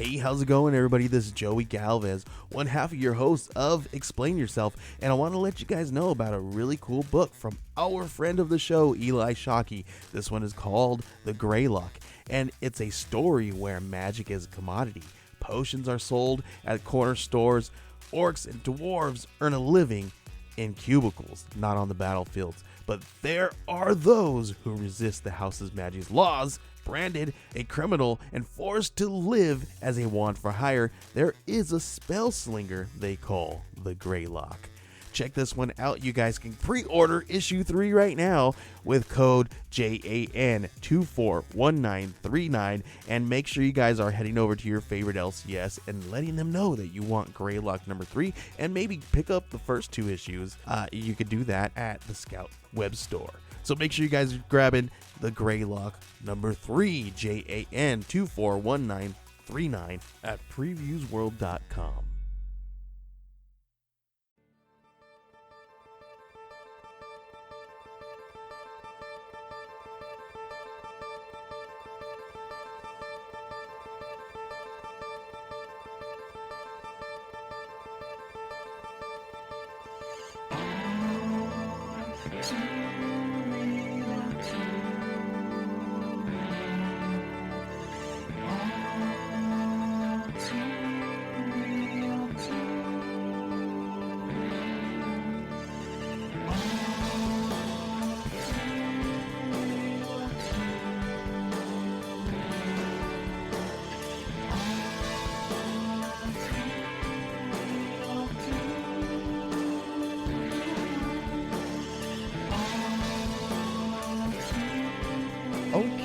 Hey, how's it going, everybody? This is Joey Galvez, one half of your host of Explain Yourself, and I want to let you guys know about a really cool book from our friend of the show, Eli Shockey. This one is called The Greylock, and it's a story where magic is a commodity. Potions are sold at corner stores. Orcs and dwarves earn a living in cubicles, not on the battlefields. But there are those who resist the house's magic's laws. Branded a criminal and forced to live as a wand for hire, there is a spell slinger they call the Greylock. Check this one out. You guys can pre-order issue 3 right now with code JAN241939, and make sure you guys are heading over to your favorite LCS and letting them know that you want Greylock number 3, and maybe pick up the first 2 issues. You could do that at the Scout web store. So make sure you guys are grabbing the Greylock number 3, JAN241939 at previewsworld.com.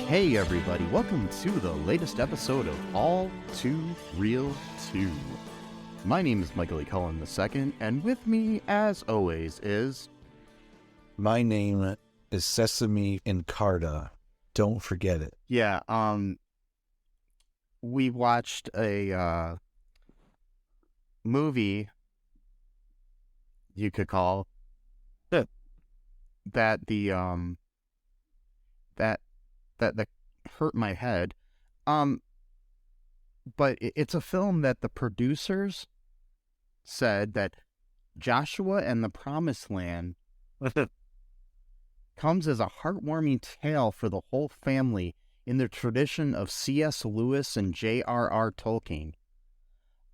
Hey everybody, welcome to the latest episode of All Too Real 2. My name is Michael E. Cullen II, and with me, as always, is... My name is Sesame Encarta. Don't forget it. Yeah, we watched a movie, you could call, that hurt my head. But it's a film that the producers said that Joshua and the Promised Land comes as a heartwarming tale for the whole family in the tradition of C.S. Lewis and J.R.R. Tolkien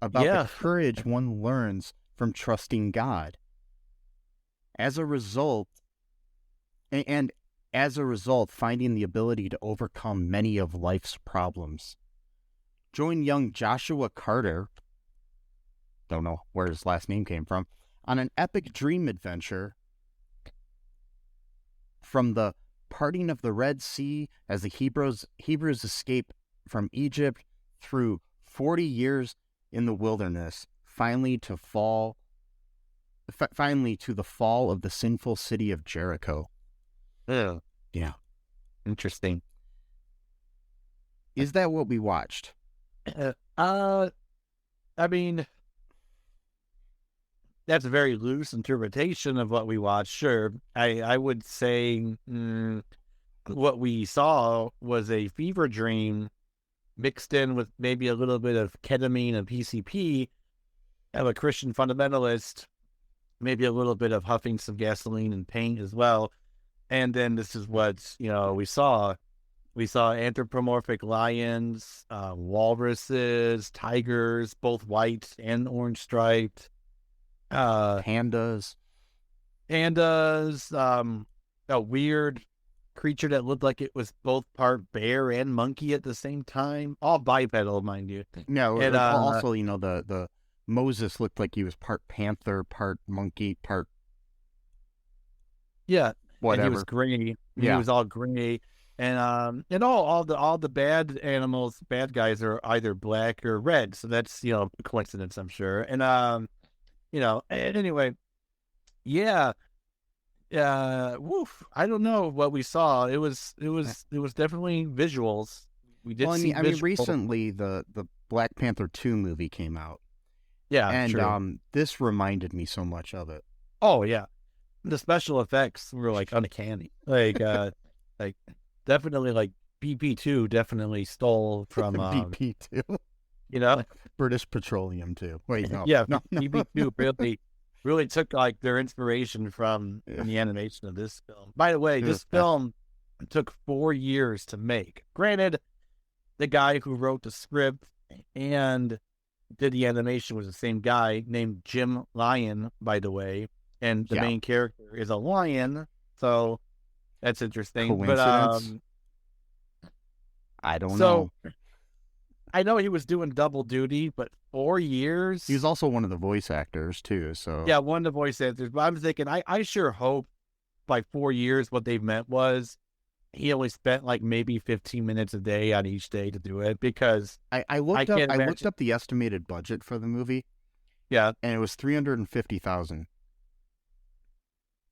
about the courage one learns from trusting God. As a result, finding the ability to overcome many of life's problems. Join young Joshua Carter, don't know where his last name came from, on an epic dream adventure from the parting of the Red Sea as the Hebrews escape from Egypt through 40 years in the wilderness, finally to the fall of the sinful city of Jericho. Yeah. Interesting. Is that what we watched? I mean, that's a very loose interpretation of what we watched. Sure. I would say what we saw was a fever dream mixed in with maybe a little bit of ketamine and PCP of a Christian fundamentalist, maybe a little bit of huffing some gasoline and paint as well. And then this is what, we saw. We saw anthropomorphic lions, walruses, tigers, both white and orange striped. Pandas. A weird creature that looked like it was both part bear and monkey at the same time. All bipedal, mind you. No, and also, the Moses looked like he was part panther, part monkey, part... Yeah. Whatever. And he was gray. Yeah. He was all gray. And all the bad guys are either black or red. So that's, a coincidence, I'm sure. And, and anyway, yeah. Woof. I don't know what we saw. It was definitely visuals. We did see I mean, recently the Black Panther 2 movie came out. Yeah. And, true. this reminded me so much of it. Oh, yeah. The special effects were uncanny. Definitely BP2 definitely stole from BP2. You know, British Petroleum too. Wait, no. yeah, No. PB2 really took like their inspiration from the animation of this film. By the way, this film took 4 years to make. Granted, the guy who wrote the script and did the animation was the same guy named Jim Lyon, by the way, and the main character is a lion, so that's interesting. Coincidence? But I don't know. I know he was doing double duty, but 4 years. He was also one of the voice actors too. So yeah, one of the voice actors. But I'm thinking, I sure hope by 4 years what they meant was he only spent like maybe 15 minutes a day on each day to do it, because I looked up the estimated budget for the movie. Yeah, and it was $350,000.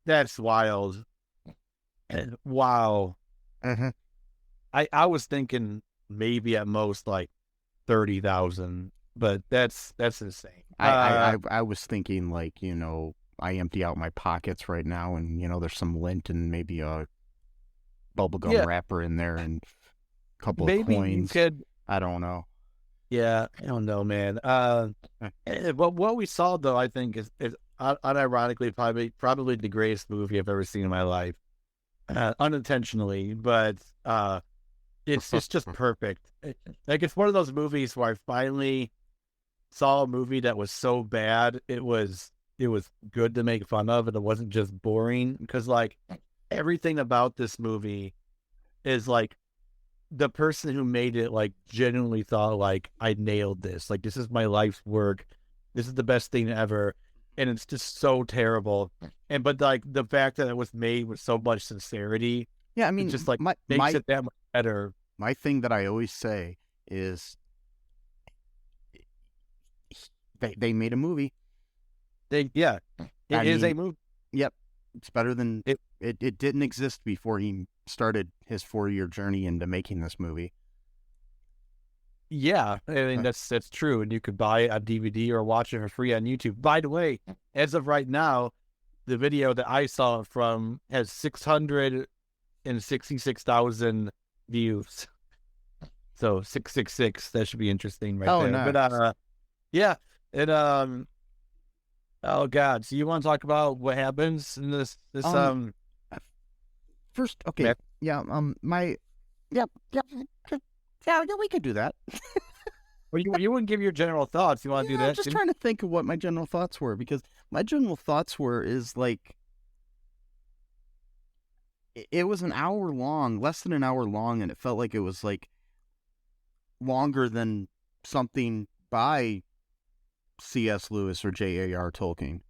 That's wild. Wow. Uh-huh. I was thinking maybe at most like 30,000, but that's insane. I was thinking like, I empty out my pockets right now, and there's some lint and maybe a bubblegum wrapper in there and a couple of coins. I don't know. Yeah, I don't know, man. But what we saw, though, I think is unironically probably the greatest movie I've ever seen in my life. Unintentionally, but it's just perfect. Like, it's one of those movies where I finally saw a movie that was so bad it was good to make fun of, and it wasn't just boring. Because like everything about this movie is like the person who made it like genuinely thought like, I nailed this. Like, this is my life's work. This is the best thing ever. And it's just so terrible. But like the fact that it was made with so much sincerity. Yeah, I mean, just like makes it that much better. My thing that I always say is they made a movie. It is a movie. Yep. It's better than it didn't exist before he started his 4-year journey into making this movie. Yeah, I mean, that's true. And you could buy it on DVD or watch it for free on YouTube. By the way, as of right now, the video that I saw from has 666,000 views. So 666, that should be interesting there. Nice. But yeah. And oh God. So you want to talk about what happens in this first, okay. Yeah, yeah, we could do that. Well, you wouldn't give your general thoughts. You want to do that? I'm just trying to think of what my general thoughts were, because my general thoughts is like, it was an hour long, less than an hour long, and it felt like it was like longer than something by C.S. Lewis or J.R.R. Tolkien.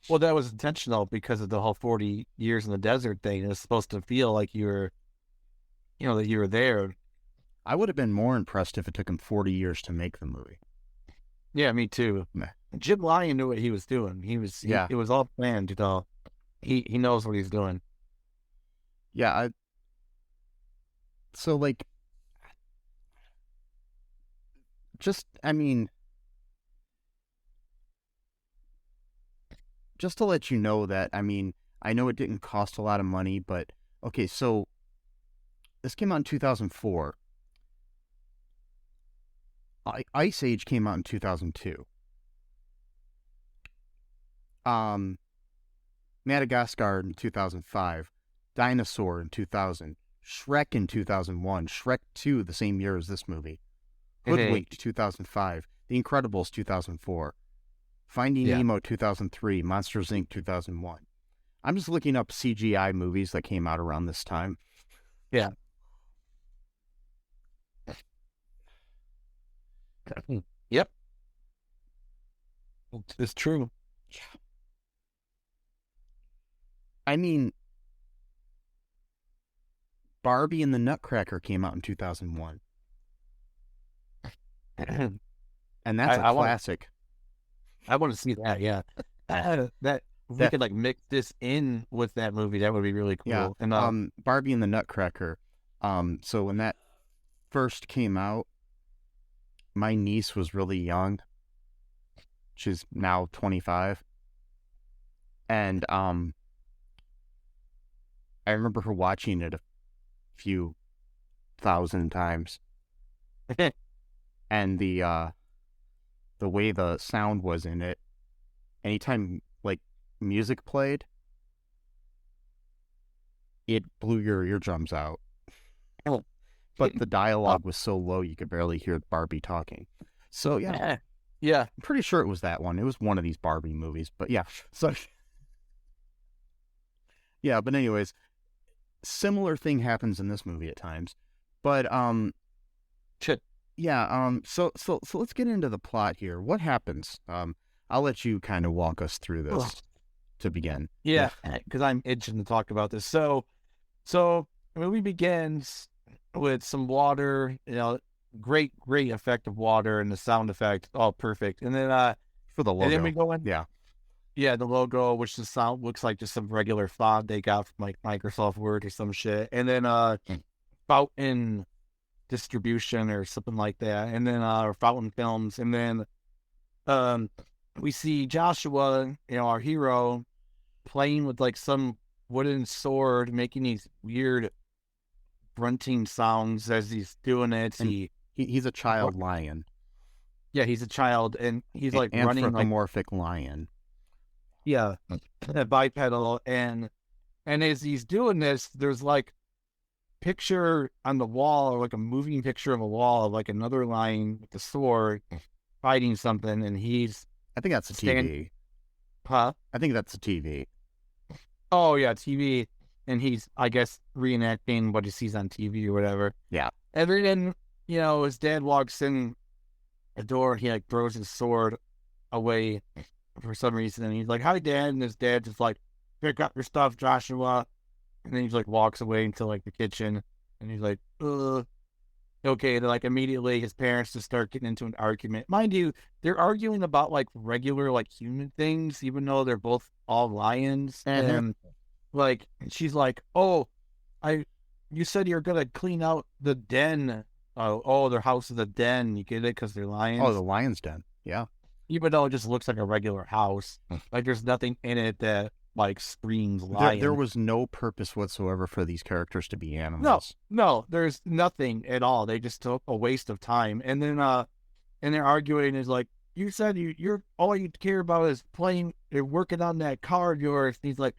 Well, that was intentional because of the whole 40 years in the desert thing. It was supposed to feel like you were, that you were there. I would have been more impressed if it took him 40 years to make the movie. Yeah, me too. Nah. Jim Lyon knew what he was doing. It was all planned, He knows what he's doing. Yeah, so like, just to let you know that, I know it didn't cost a lot of money, but okay, so this came out in 2004. Ice Age came out in 2002. Madagascar in 2005. Dinosaur in 2000. Shrek in 2001. Shrek 2 the same year as this movie. Hoodwinked 2005. The Incredibles 2004. Finding Nemo 2003. Monsters Inc. 2001. I'm just looking up CGI movies that came out around this time. Yeah. Yep. It's true. Yeah. I mean, Barbie and the Nutcracker came out in 2001. And that's a classic. I want to see that, yeah. We could like mix this in with that movie. That would be really cool. Yeah. And Barbie and the Nutcracker. So when that first came out, my niece was really young. She's now 25. And I remember her watching it a few thousand times. and the way the sound was in it, anytime like music played, it blew your eardrums out. But the dialogue was so low you could barely hear Barbie talking. So yeah, yeah, I'm pretty sure it was that one. It was one of these Barbie movies, but yeah. So yeah, but anyways, similar thing happens in this movie at times. But yeah, so let's get into the plot here. What happens? I'll let you kind of walk us through this to begin. Yeah, because I'm itching to talk about this. So the movie begins with some water, great effect of water and the sound effect, all perfect. And then for the logo, and then we go in, yeah, the logo, which the sound looks like just some regular font they got from like Microsoft Word or some shit. And then Fountain Distribution or something like that. And then Fountain Films. And then we see Joshua, our hero, playing with like some wooden sword, making these weird grunting sounds as he's doing it. He's a child lion. Yeah, he's a child, and he's like running like anthropomorphic lion. Yeah, bipedal, and as he's doing this, there's like picture on the wall, or like a moving picture of a wall of like another lion with the sword fighting something, and I think that's a TV. Huh? I think that's a TV. Oh yeah, TV, and he's, I guess, reenacting what he sees on TV or whatever. Yeah. And then, his dad walks in the door, he like throws his sword away for some reason, and he's like, "Hi, Dad," and his dad just like, "Pick up your stuff, Joshua," and then he like walks away into like the kitchen, and he's like, "Ugh." Okay, then like immediately his parents just start getting into an argument. Mind you, they're arguing about like regular like human things, even though they're both all lions. And like she's like, "Oh, you said you're gonna clean out the den. Oh, their house is a den. You get it because they're lions. Oh, the lion's den. Yeah. Even though it just looks like a regular house, like there's nothing in it that like screams lion. There was no purpose whatsoever for these characters to be animals. No, there's nothing at all. They just took a waste of time. And then and they're arguing is like, "You said you're all you care about is playing, you're working on that car of yours." And he's like,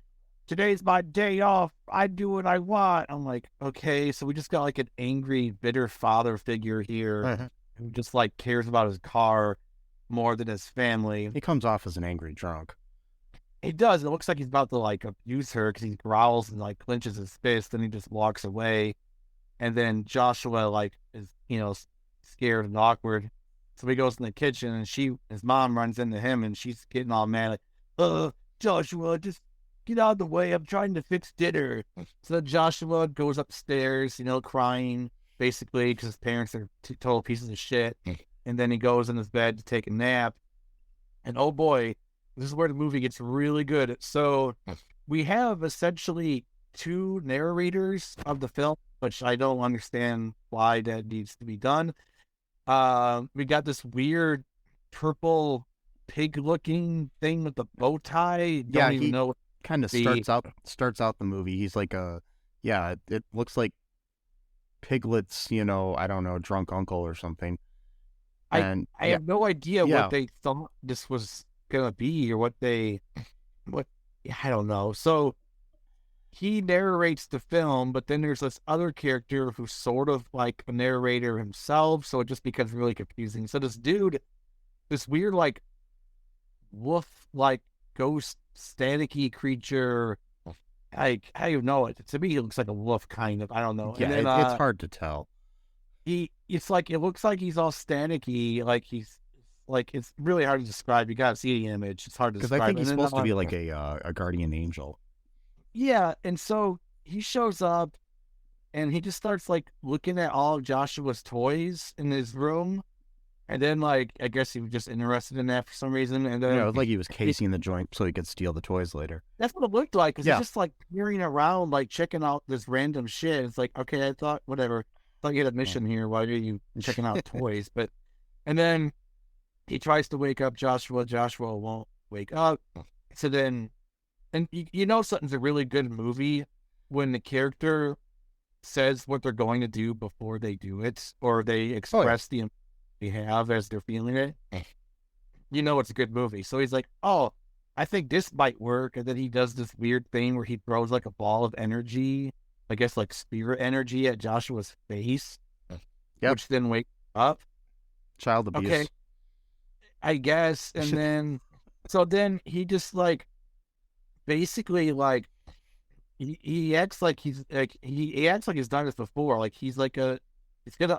"Today's my day off. I do what I want." I'm like, okay, so we just got like an angry, bitter father figure here who just like cares about his car more than his family. He comes off as an angry drunk. He does. It looks like he's about to like abuse her because he growls and like clenches his fist, then he just walks away. And then Joshua like is, scared and awkward. So he goes in the kitchen and his mom runs into him and she's getting all mad like, "Joshua, just get out of the way. I'm trying to fix dinner." So Joshua goes upstairs, crying basically because his parents are total pieces of shit. And then he goes in his bed to take a nap. And oh boy, this is where the movie gets really good. So we have essentially two narrators of the film, which I don't understand why that needs to be done. We got this weird purple pig-looking thing with the bow tie. Don't even know. Kind of starts out the movie. He's like it looks like Piglet's, I don't know, drunk uncle or something. And I have no idea what they thought this was gonna be or what I don't know. So he narrates the film, but then there's this other character who's sort of like a narrator himself, so it just becomes really confusing. So this dude, this weird like wolf like ghost staticky creature, how you know it? To me, he looks like a wolf, kind of. I don't know. Yeah, and then, it's hard to tell. It looks like he's all staticky, like he's like, it's really hard to describe. You gotta see the image. It's hard to describe. Because I think he's supposed to be like a guardian angel. Yeah, and so he shows up, and he just starts like looking at all of Joshua's toys in his room, and then like I guess he was just interested in that for some reason, and then it was like he was casing the joint so he could steal the toys later. That's what it looked like. Because he's just like peering around, like checking out this random shit. It's like, okay, I thought whatever. I thought you had a mission here. Why are you checking out toys? And then he tries to wake up Joshua. Joshua won't wake up. So then, and something's a really good movie when the character says what they're going to do before they do it, or they express the have as they're feeling it, you know it's a good movie. So he's like, oh, I think this might work. And then he does this weird thing where he throws like a ball of energy, I guess like spirit energy at Joshua's face, which then wakes up. Child abuse. Okay, I guess. And then, so then he just like, basically like, he acts like he acts like he's done this before. Like he's gonna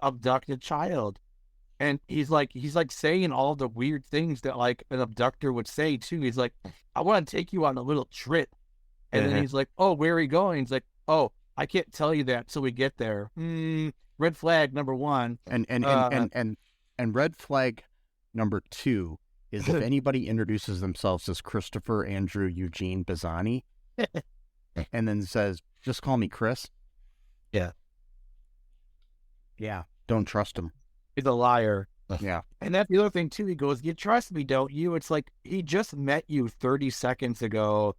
abduct a child. And he's like saying all the weird things that like an abductor would say too. He's like, I want to take you on a little trip. And then he's like, oh, where are we going? He's like, oh, I can't tell you that till we get there. Red flag number 1. And red flag number 2 is if anybody introduces themselves as Christopher Andrew Eugene Bazzani and then says, just call me Chris. Yeah. Yeah. Don't trust him. He's a liar. Yeah. And that's the other thing too. He goes, you trust me, don't you? It's like, he just met you 30 seconds ago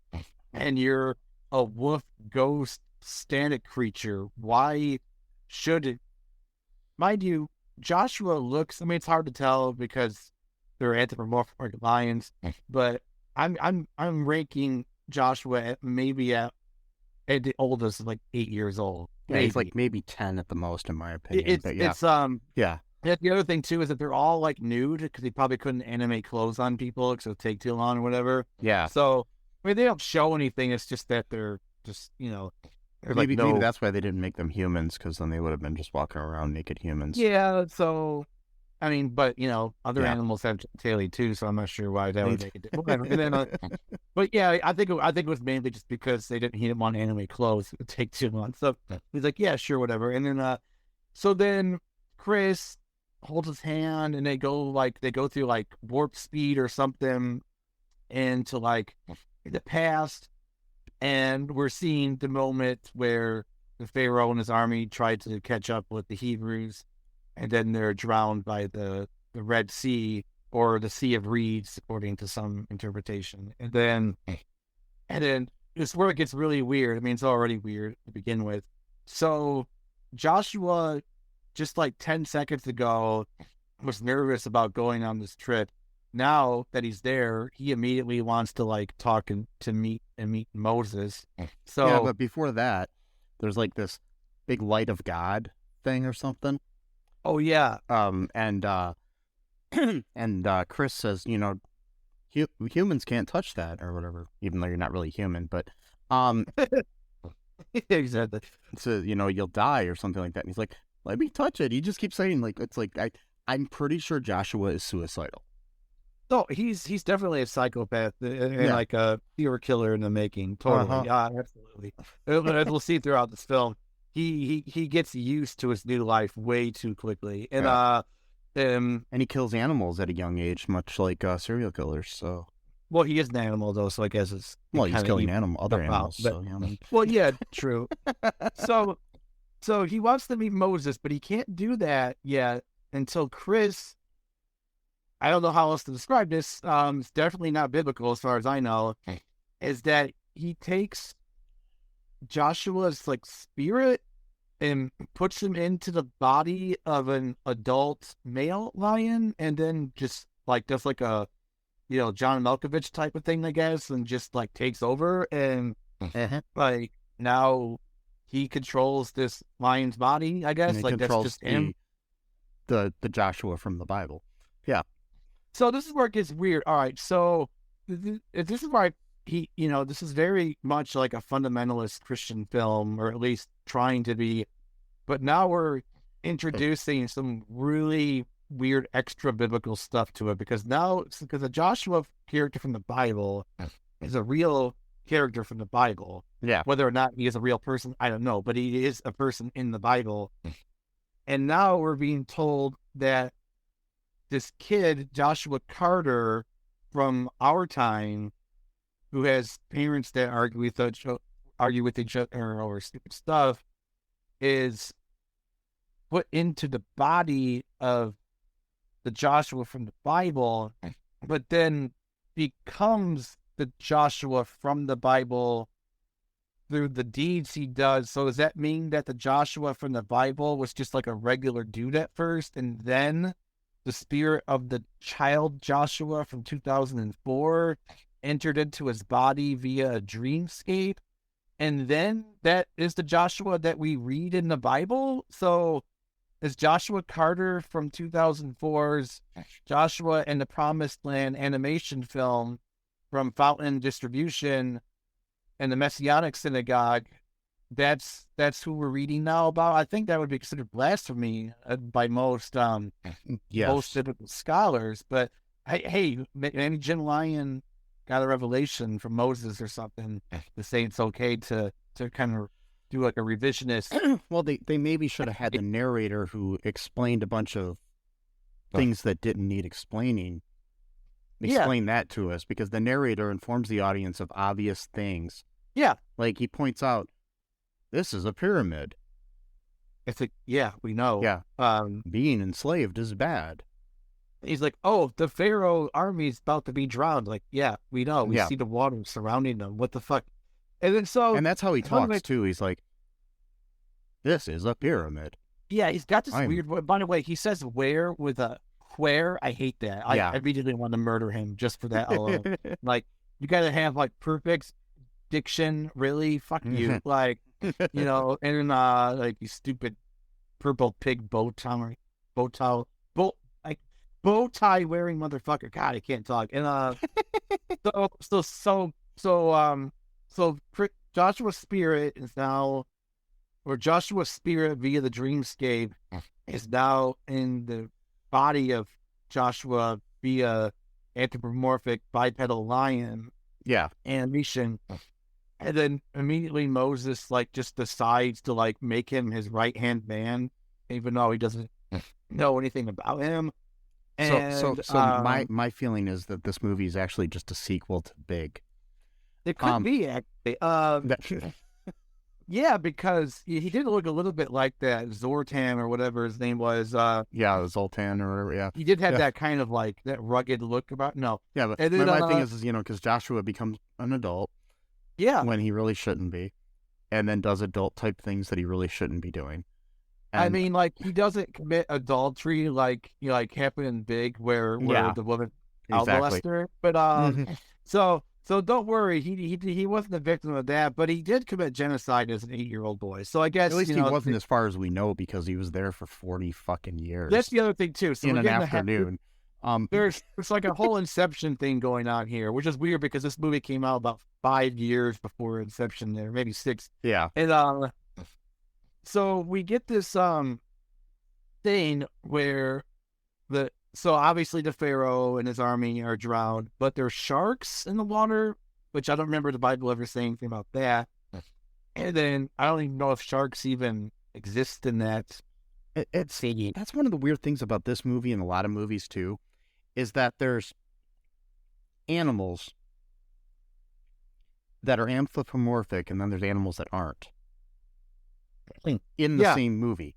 and you're a wolf ghost static creature. Why should it? Mind you, Joshua looks, I mean, it's hard to tell because they're anthropomorphic lions, but I'm ranking Joshua at the oldest, like 8 years old. Yeah, he's like maybe 10 at the most, in my opinion. Yeah. The other thing too is that they're all like nude because they probably couldn't animate clothes on people because it would take too long or whatever. Yeah. So I mean, they don't show anything. It's just that they're just maybe that's why they didn't make them humans, because then they would have been just walking around naked humans. Yeah. So I mean, but other animals have genitalia too, so I'm not sure why that would make it different. And then, but yeah, I think it was mainly just because he didn't want to animate clothes. It would take too long. So he's like, yeah, sure, whatever. And then, so then Chris holds his hand, and they go through like warp speed or something into like the past, and we're seeing the moment where the Pharaoh and his army tried to catch up with the Hebrews. And then they're drowned by the Red Sea or the Sea of Reeds, according to some interpretation. And then this is where it gets really weird. I mean, it's already weird to begin with. So Joshua, just like 10 seconds ago, was nervous about going on this trip. Now that he's there, he immediately wants to like talk to meet Moses. So yeah, but before that, there's like this big light of God thing or something. Oh yeah. And Chris says, humans can't touch that or whatever, even though you're not really human, but exactly. So you'll die or something like that. And he's like, let me touch it. He just keeps saying like, it's like I'm pretty sure Joshua is suicidal. No, he's definitely a psychopath and like a serial killer in the making. Totally. Yeah, absolutely. As we'll see throughout this film. He gets used to his new life way too quickly, and and he kills animals at a young age, much like serial killers. So, well, he is an animal though, so I guess it's he's killing other animals. But, so, yeah, well, yeah, true. So he wants to meet Moses, but he can't do that yet until Chris. I don't know how else to describe this. It's definitely not biblical as far as I know. Is that he takes Joshua's like spirit and puts him into the body of an adult male lion, and then just like does like a John Malkovich type of thing, I guess, and just like takes over, and like now he controls this lion's body, I guess. Like that's just him. The Joshua from the Bible. Yeah. So this is where it gets weird. All right, so this is where this is very much like a fundamentalist Christian film, or at least trying to be. But now we're introducing some really weird extra biblical stuff to it, because the Joshua character from the Bible is a real character from the Bible. Yeah. Whether or not he is a real person, I don't know, but he is a person in the Bible. And now we're being told that this kid, Joshua Carter, from our time, who has parents that argue with each other or stupid stuff, is put into the body of the Joshua from the Bible, but then becomes the Joshua from the Bible through the deeds he does. So does that mean that the Joshua from the Bible was just like a regular dude at first, and then the spirit of the child Joshua from 2004 entered into his body via a dreamscape. And then that is the Joshua that we read in the Bible. So is Joshua Carter from 2004's Joshua and the Promised Land animation film from Fountain Distribution and the Messianic Synagogue, that's who we're reading now about? I think that would be considered blasphemy by most biblical scholars. But hey, maybe Jim Lyon got a revelation from Moses or something to say it's okay to kind of do like a revisionist. Well, they maybe should have had the narrator who explained a bunch of things that didn't need explaining. Explain that to us, because the narrator informs the audience of obvious things. Yeah. Like he points out, this is a pyramid. It's like, yeah, we know. Yeah. Being enslaved is bad. He's like, oh, the Pharaoh army is about to be drowned. Like, yeah, we know. We see the water surrounding them. What the fuck? And then and that's how he talks too. He's like, this is a pyramid. Yeah, he's got this weird. By the way, he says "where" with a "where." I hate that. I immediately want to murder him just for that alone. Like, you got to have like perfect diction. Really, fuck you. Like, you know, and like you stupid purple pig bow tie wearing motherfucker. God, I can't talk. And so Joshua's spirit is now, or Joshua's spirit via the dreamscape is now in the body of Joshua via anthropomorphic bipedal lion. Yeah. Animation. And then immediately Moses like just decides to like make him his right hand man, even though he doesn't know anything about him. And, so my feeling is that this movie is actually just a sequel to Big. It could be actually. Yeah, because he did look a little bit like that Zortan or whatever his name was. Zoltan or whatever. Yeah, he did have that kind of like that rugged look about. No, yeah, but then, my thing is, you know, because Joshua becomes an adult. Yeah, when he really shouldn't be, and then does adult type things that he really shouldn't be doing. And, I mean, like he doesn't commit adultery like happened in Big, where the woman molested her. But so don't worry, he wasn't the victim of that, but he did commit genocide as an 8-year-old boy. So I guess at least he wasn't, as far as we know, because he was there for 40 fucking years. That's the other thing too. So in an afternoon. There's like a whole Inception thing going on here, which is weird because this movie came out about 5 years before Inception, there maybe 6. Yeah, and so we get this thing where so obviously the Pharaoh and his army are drowned, but there's sharks in the water, which I don't remember the Bible ever saying anything about that. And then I don't even know if sharks even exist in that. That's one of the weird things about this movie and a lot of movies too, is that there's animals that are anthropomorphic and then there's animals that aren't in the same movie.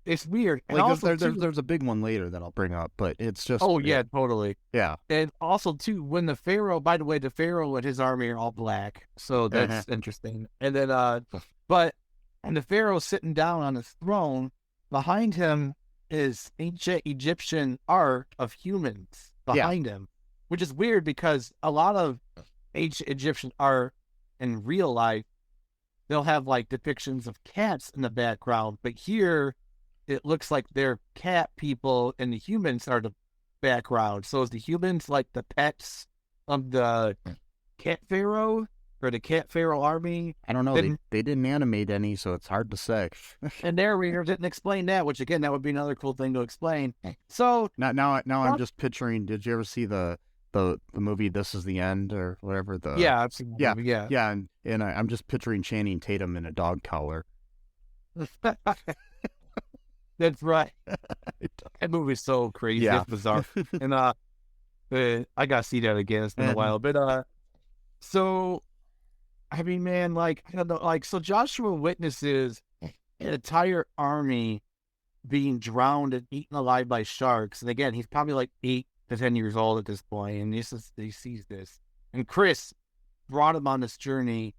It's weird. And like also, there's a big one later that I'll bring up, but it's just... Oh, yeah, totally. Yeah. And also, too, when the Pharaoh... By the way, the Pharaoh and his army are all black, so that's interesting. And then, and the Pharaoh sitting down on his throne, behind him is ancient Egyptian art of humans behind him, which is weird because a lot of ancient Egyptian art in real life, they'll have, like, depictions of cats in the background, but here... it looks like they're cat people and the humans are the background. So is the humans like the pets of the cat pharaoh or the cat pharaoh army? I don't know. They didn't animate any, so it's hard to say. And narrator didn't explain that, which again, that would be another cool thing to explain. So now I'm just picturing. Did you ever see the movie This Is the End or whatever? Yeah, I've seen the movie, yeah. And I'm just picturing Channing Tatum in a dog collar. That's right. That movie's so crazy. It's bizarre. And I gotta see that again. It's been a while. But so I mean, man, like I don't know, like so Joshua witnesses an entire army being drowned and eaten alive by sharks. And again, he's probably like 8 to 10 years old at this point, and he sees this. And Chris brought him on this journey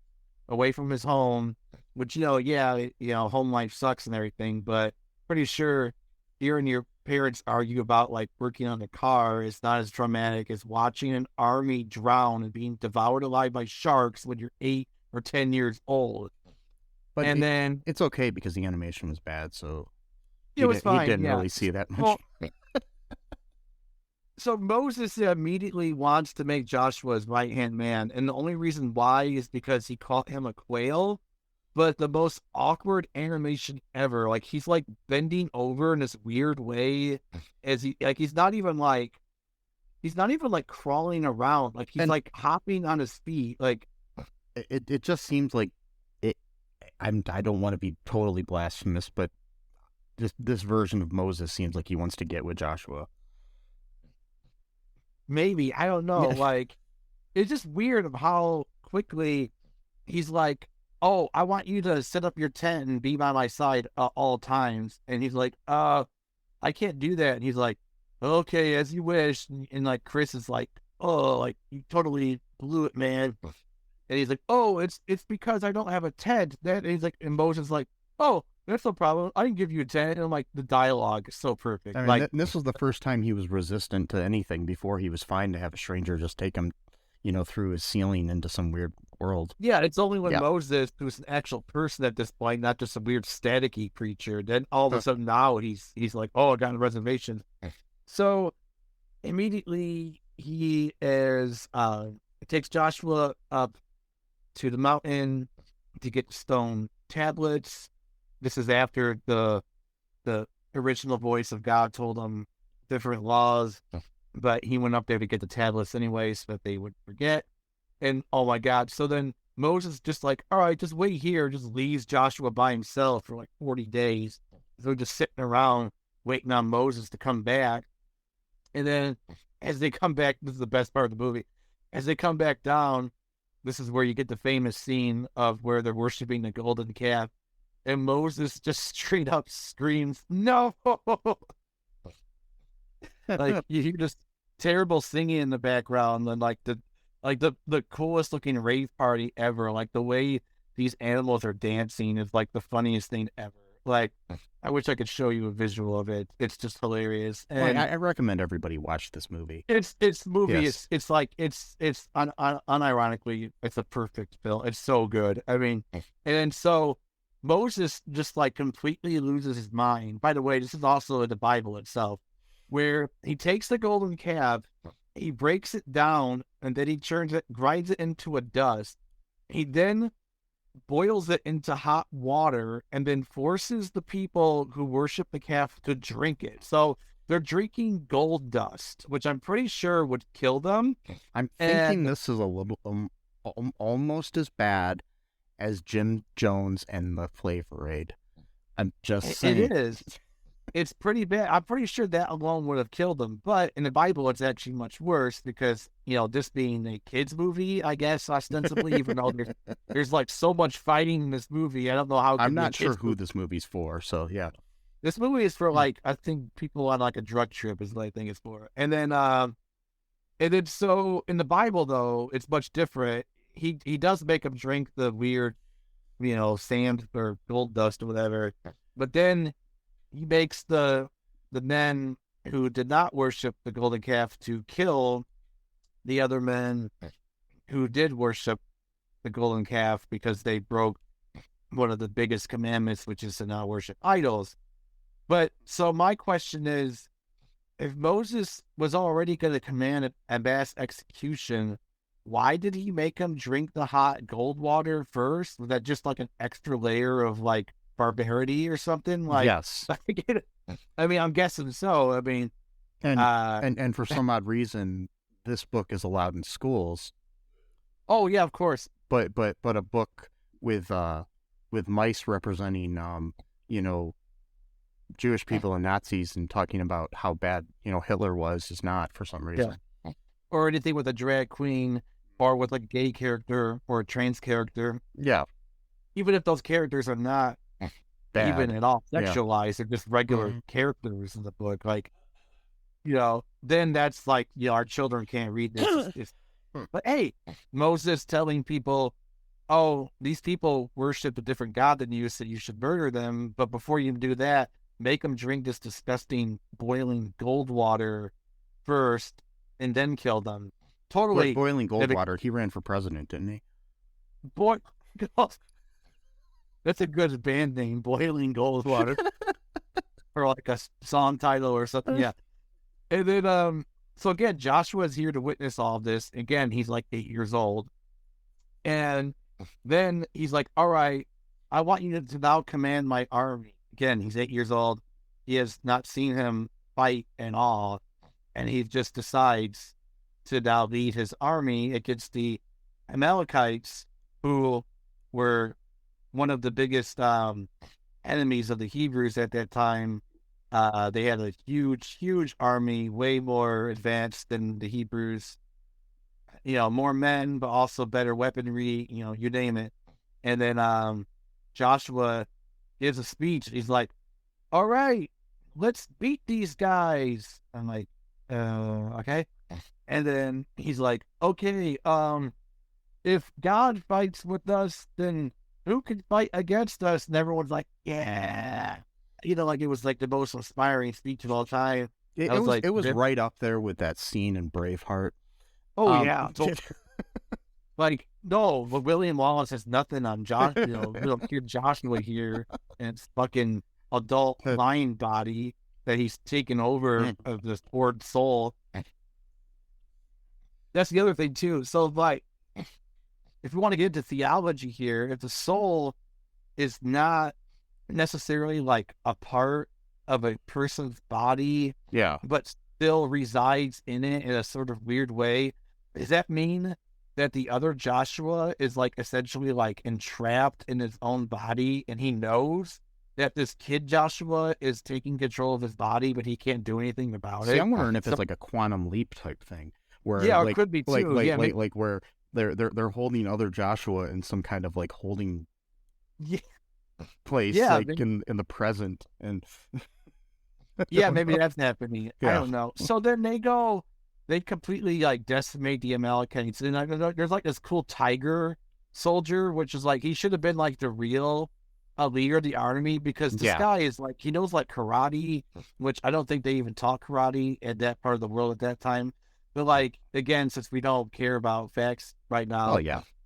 away from his home, which home life sucks and everything, but pretty sure you're in your parents argue about like working on the car is not as traumatic as watching an army drown and being devoured alive by sharks when you're 8 or 10 years old. But then it's okay because the animation was bad, so it was fine. He didn't yeah. really see that much. Well, so Moses immediately wants to make Joshua his right-hand man, and the only reason why is because he caught him a quail. But the most awkward animation ever. Like, he's like bending over in this weird way as he's not even like crawling around. Like, he's like hopping on his feet. Like, it just seems like I don't want to be totally blasphemous, but this version of Moses seems like he wants to get with Joshua. Maybe, I don't know. Like, it's just weird of how quickly he's like, oh, I want you to set up your tent and be by my side all times. And he's like, I can't do that. And he's like, okay, as you wish. And like, Chris is like, oh, like, you totally blew it, man. And he's like, oh, it's because I don't have a tent. And he's like, and Moses is like, oh, that's no problem. I can give you a tent. And I'm like, the dialogue is so perfect. I mean, like, this was the first time he was resistant to anything. Before, he was fine to have a stranger just take him, through his ceiling into some weird world. Yeah, it's only when Moses, who's an actual person at this point, not just a weird staticky creature, then all of a sudden now he's like, oh, I got a reservation. So immediately he takes Joshua up to the mountain to get stone tablets. This is after the original voice of God told him different laws, but he went up there to get the tablets anyway so that they would forget. And oh my God. So then Moses just like, all right, just wait here, just leaves Joshua by himself for like 40 days. So they're just sitting around waiting on Moses to come back. And then as they come back, this is the best part of the movie. As they come back down, this is where you get the famous scene of where they're worshiping the golden calf. And Moses just straight up screams, no! Like, you hear just terrible singing in the background, and like the coolest looking rave party ever. Like, the way these animals are dancing is like the funniest thing ever. Like, I wish I could show you a visual of it. It's just hilarious. And I recommend everybody watch this movie. It's unironically, it's a perfect film. It's so good. I mean, and so Moses just like completely loses his mind. By the way, this is also in the Bible itself, where he takes the golden calf, he breaks it down, and then he grinds it into a dust. He then boils it into hot water and then forces the people who worship the calf to drink it. So they're drinking gold dust, which I'm pretty sure would kill them. I'm thinking this is a little almost as bad as Jim Jones and the Flavor Aid. I'm just saying. It is. It's pretty bad. I'm pretty sure that alone would have killed them. But in the Bible, it's actually much worse because, this being a kid's movie, I guess, ostensibly, even though there's like so much fighting in this movie. I don't know how. I'm not sure who this movie's for. So, yeah. This movie is for like, I think people on like a drug trip is what I think it's for. And then so in the Bible, though, it's much different. He does make them drink the weird, sand or gold dust or whatever. But then he makes the men who did not worship the golden calf to kill the other men who did worship the golden calf because they broke one of the biggest commandments, which is to not worship idols. But so my question is, if Moses was already going to command a mass execution, why did he make him drink the hot gold water first? Was that just like an extra layer of like barbarity or something? Like, yes. I mean, I'm guessing so. I mean, and for some odd reason, this book is allowed in schools. Oh yeah, of course. But a book with mice representing Jewish people and Nazis and talking about how bad Hitler was is not, for some reason. Yeah. Or anything with a drag queen or with like a gay character or a trans character. Yeah. Even if those characters are not bad. Even at all sexualized, they're just regular characters in the book. Like, then that's like, our children can't read this. But hey, Moses telling people, oh, these people worship a different God than you, so you should murder them. But before you do that, make them drink this disgusting boiling gold water first and then kill them. Totally. Boiling gold water. He ran for president, didn't he? That's a good band name, Boiling Gold Water. Or like a song title or something. Yeah. And then, so again, Joshua is here to witness all of this. Again, he's like 8 years old. And then he's like, all right, I want you to now command my army. Again, he's 8 years old. He has not seen him fight and all. And he just decides to now lead his army against the Amalekites, who were one of the biggest enemies of the Hebrews at that time. They had a huge army, way more advanced than the Hebrews. More men, but also better weaponry, you name it. And then Joshua gives a speech. He's like, all right, let's beat these guys. I'm like, okay. And then he's like, okay, if God fights with us, then who can fight against us? And everyone's like, yeah. Like it was like the most inspiring speech of all time. It was right up there with that scene in Braveheart. Oh, yeah. Like, no, but William Wallace has nothing on Joshua, little kid Joshua here, and it's fucking adult lion body that he's taken over of this poor soul. That's the other thing, too. So, like, if we want to get into theology here, if the soul is not necessarily like a part of a person's body, but still resides in it in a sort of weird way, does that mean that the other Joshua is like essentially like entrapped in his own body, and he knows that this kid Joshua is taking control of his body, but he can't do anything about it? I'm wondering if it's like a quantum leap type thing, where it could be too. Like where they're holding other Joshua in some kind of like holding place, in the present, and maybe that's happening. I don't know. So then they completely like decimate the Amalekites, and there's like this cool tiger soldier, which is like he should have been like the real leader of the army, because this guy is like, he knows like karate, which I don't think they even taught karate at that part of the world at that time. But like, again, since we don't care about facts right now,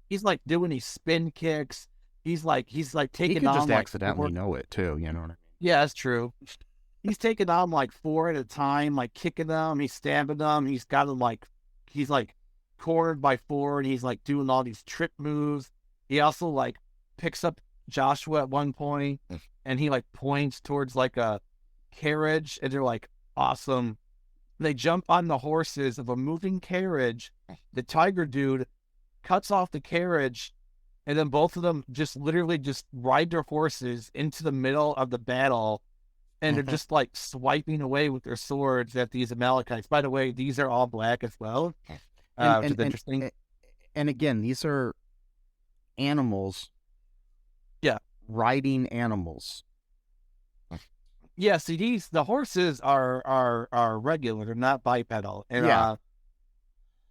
he's like doing these spin kicks. He's like taking he could on just like accidentally know it too. You know what I mean? Yeah, that's true. He's taking on like 4 at a time, like kicking them. He's stabbing them. He's got them like, he's like cornered by 4, and he's like doing all these trip moves. He also like picks up Joshua at one point, and he like points towards like a carriage, and they're like, awesome. They jump on the horses of a moving carriage. The tiger dude cuts off the carriage, and then both of them just literally just ride their horses into the middle of the battle, and they're just like swiping away with their swords at these Amalekites. By the way, these are all black as well, which is interesting. And again, these are animals. Yeah. Riding animals. Yeah, see, the horses are regular. They're not bipedal. And,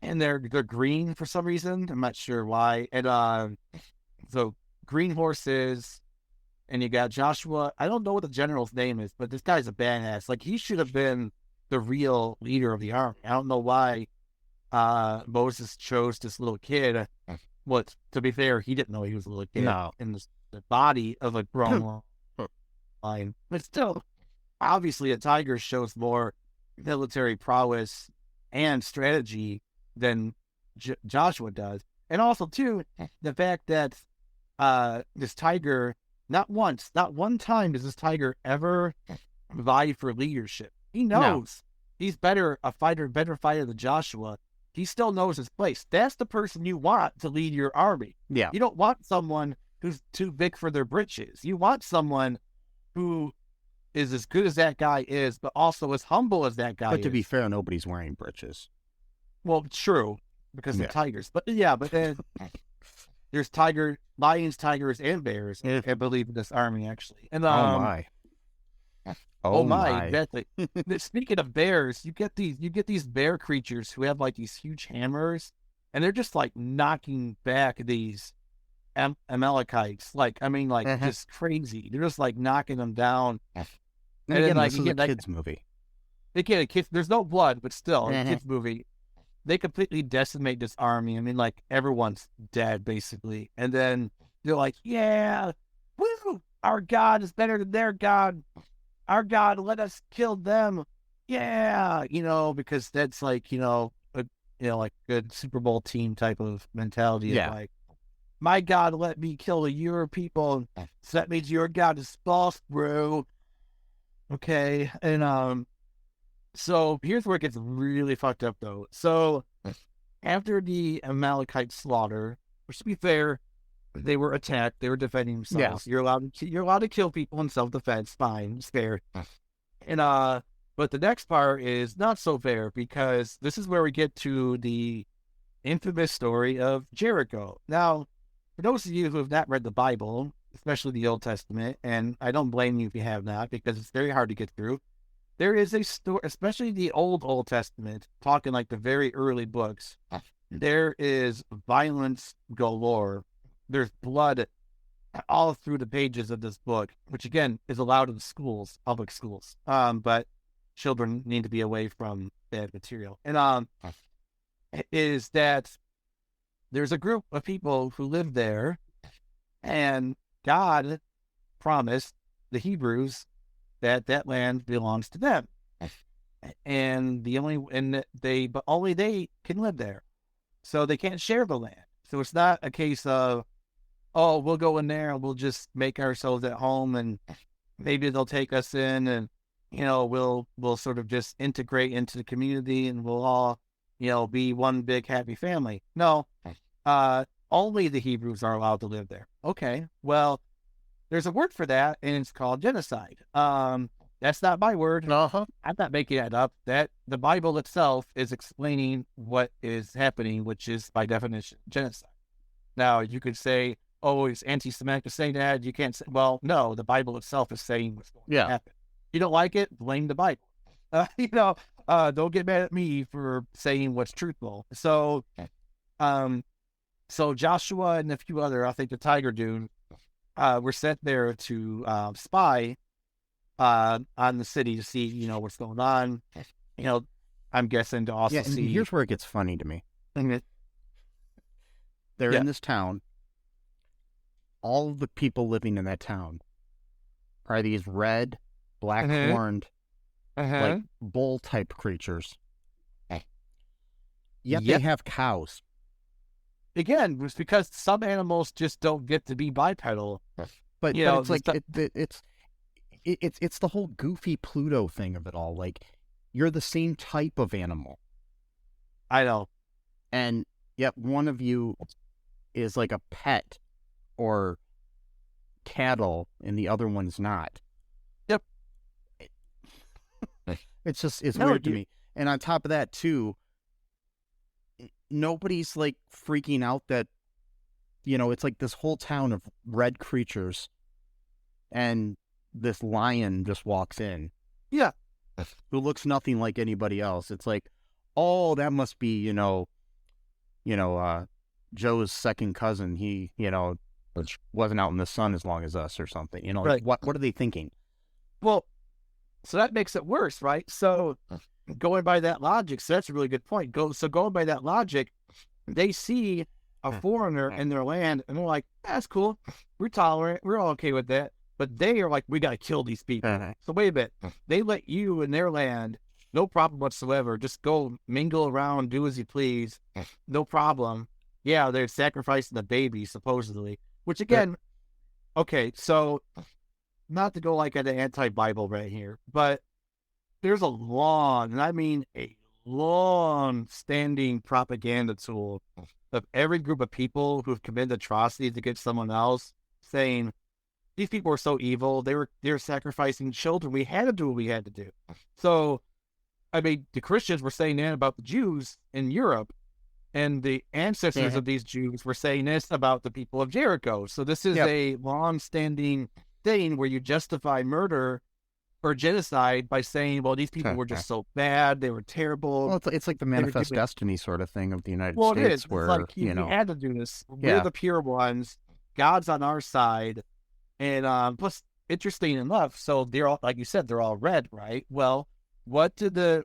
and they're green for some reason. I'm not sure why. And so green horses, and you got Joshua. I don't know what the general's name is, but this guy's a badass. Like, he should have been the real leader of the army. I don't know why Moses chose this little kid. Well, to be fair, he didn't know he was a little kid in the body of a grown lion. But still, obviously, a tiger shows more military prowess and strategy than Joshua does. And also, too, the fact that this tiger, not one time does this tiger ever vie for leadership. He knows he's better fighter than Joshua. He still knows his place. That's the person you want to lead your army. Yeah. You don't want someone who's too big for their britches. You want someone who is as good as that guy is, but also as humble as that guy is. But to be fair, nobody's wearing britches. Well, true, because they're tigers. But then there's lions, tigers, and bears, I believe, in this army, actually. And Oh my! Exactly. Speaking of bears, you get these bear creatures who have like these huge hammers, and they're just like knocking back these Amalekites. Like, I mean, like just crazy. They're just like knocking them down. And again, this is a kids movie. Again, there's no blood, but still, a kids movie. They completely decimate this army. I mean, like, everyone's dead, basically. And then they're like, yeah, woo, our God is better than their God. Our God, let us kill them. Yeah, because that's like, like good Super Bowl team type of mentality. Yeah. Like, my God, let me kill your people. So that means your God is false, bro. Okay. And, so here's where it gets really fucked up, though. So after the Amalekite slaughter, which, to be fair, they were attacked, they were defending themselves. Yeah. You're allowed to kill people in self-defense. Fine, it's fair. And but the next part is not so fair, because this is where we get to the infamous story of Jericho. Now, for those of you who have not read the Bible, especially the Old Testament, and I don't blame you if you have not, because it's very hard to get through. There is a story, especially the Old Testament, talking like the very early books. There is violence galore. There's blood all through the pages of this book, which again is allowed in schools, public schools. But children need to be away from bad material. And is that there's a group of people who live there, and God promised the Hebrews that land belongs to them, and but only they can live there, so they can't share the land. So it's not a case of, oh, we'll go in there and we'll just make ourselves at home, and maybe they'll take us in, and we'll sort of just integrate into the community, and we'll all be one big happy family. No, only the Hebrews are allowed to live there. Okay, well, there's a word for that, and it's called genocide. That's not my word. Uh-huh. I'm not making that up. That the Bible itself is explaining what is happening, which is by definition genocide. Now, you could say, oh, it's anti-Semitic to say that. You can't say, well, no, the Bible itself is saying what's going to happen. You don't like it, blame the Bible. Don't get mad at me for saying what's truthful. So, so Joshua and a few other, I think the Tiger Dune, were sent there to spy on the city to see, what's going on. I'm guessing to also see. Here's where it gets funny to me. They're in this town. All of the people living in that town are these red, black-horned, like bull-type creatures. Yet they have cows. Again, it's because some animals just don't get to be bipedal. But it's like it's the whole goofy Pluto thing of it all. Like, you're the same type of animal. I know. And yet one of you is like a pet or cattle, and the other one's not. Yep. It's weird to me. And on top of that, too, nobody's like freaking out that, it's like this whole town of red creatures, and this lion just walks in. Yeah. Who looks nothing like anybody else. It's like, oh, that must be, Joe's second cousin. He, wasn't out in the sun as long as us or something. Right. What are they thinking? Well, so that makes it worse, right? So going by that logic, so that's a really good point. Going by that logic, they see a foreigner in their land, and they're like, that's cool. We're tolerant. We're all okay with that. But they are like, we got to kill these people. So wait a bit. They let you in their land, no problem whatsoever. Just go mingle around, do as you please. No problem. Yeah, they're sacrificing the baby, supposedly. Which, again, okay, so not to go like an anti-Bible right here, but there's a long, and I mean a long-standing propaganda tool of every group of people who've committed atrocities against someone else, saying, these people were so evil, they were sacrificing children. We had to do what we had to do. So, I mean, the Christians were saying that about the Jews in Europe, and the ancestors of these Jews were saying this about the people of Jericho. So this is a long-standing thing where you justify murder or genocide by saying, well, these people were just so bad, they were terrible. Well, it's like the manifest destiny sort of thing of the United States. It is. Where, it's like, you had to do this. We're the pure ones. God's on our side. And plus, interesting enough, so they're all, like you said, they're all red, right? Well, what did the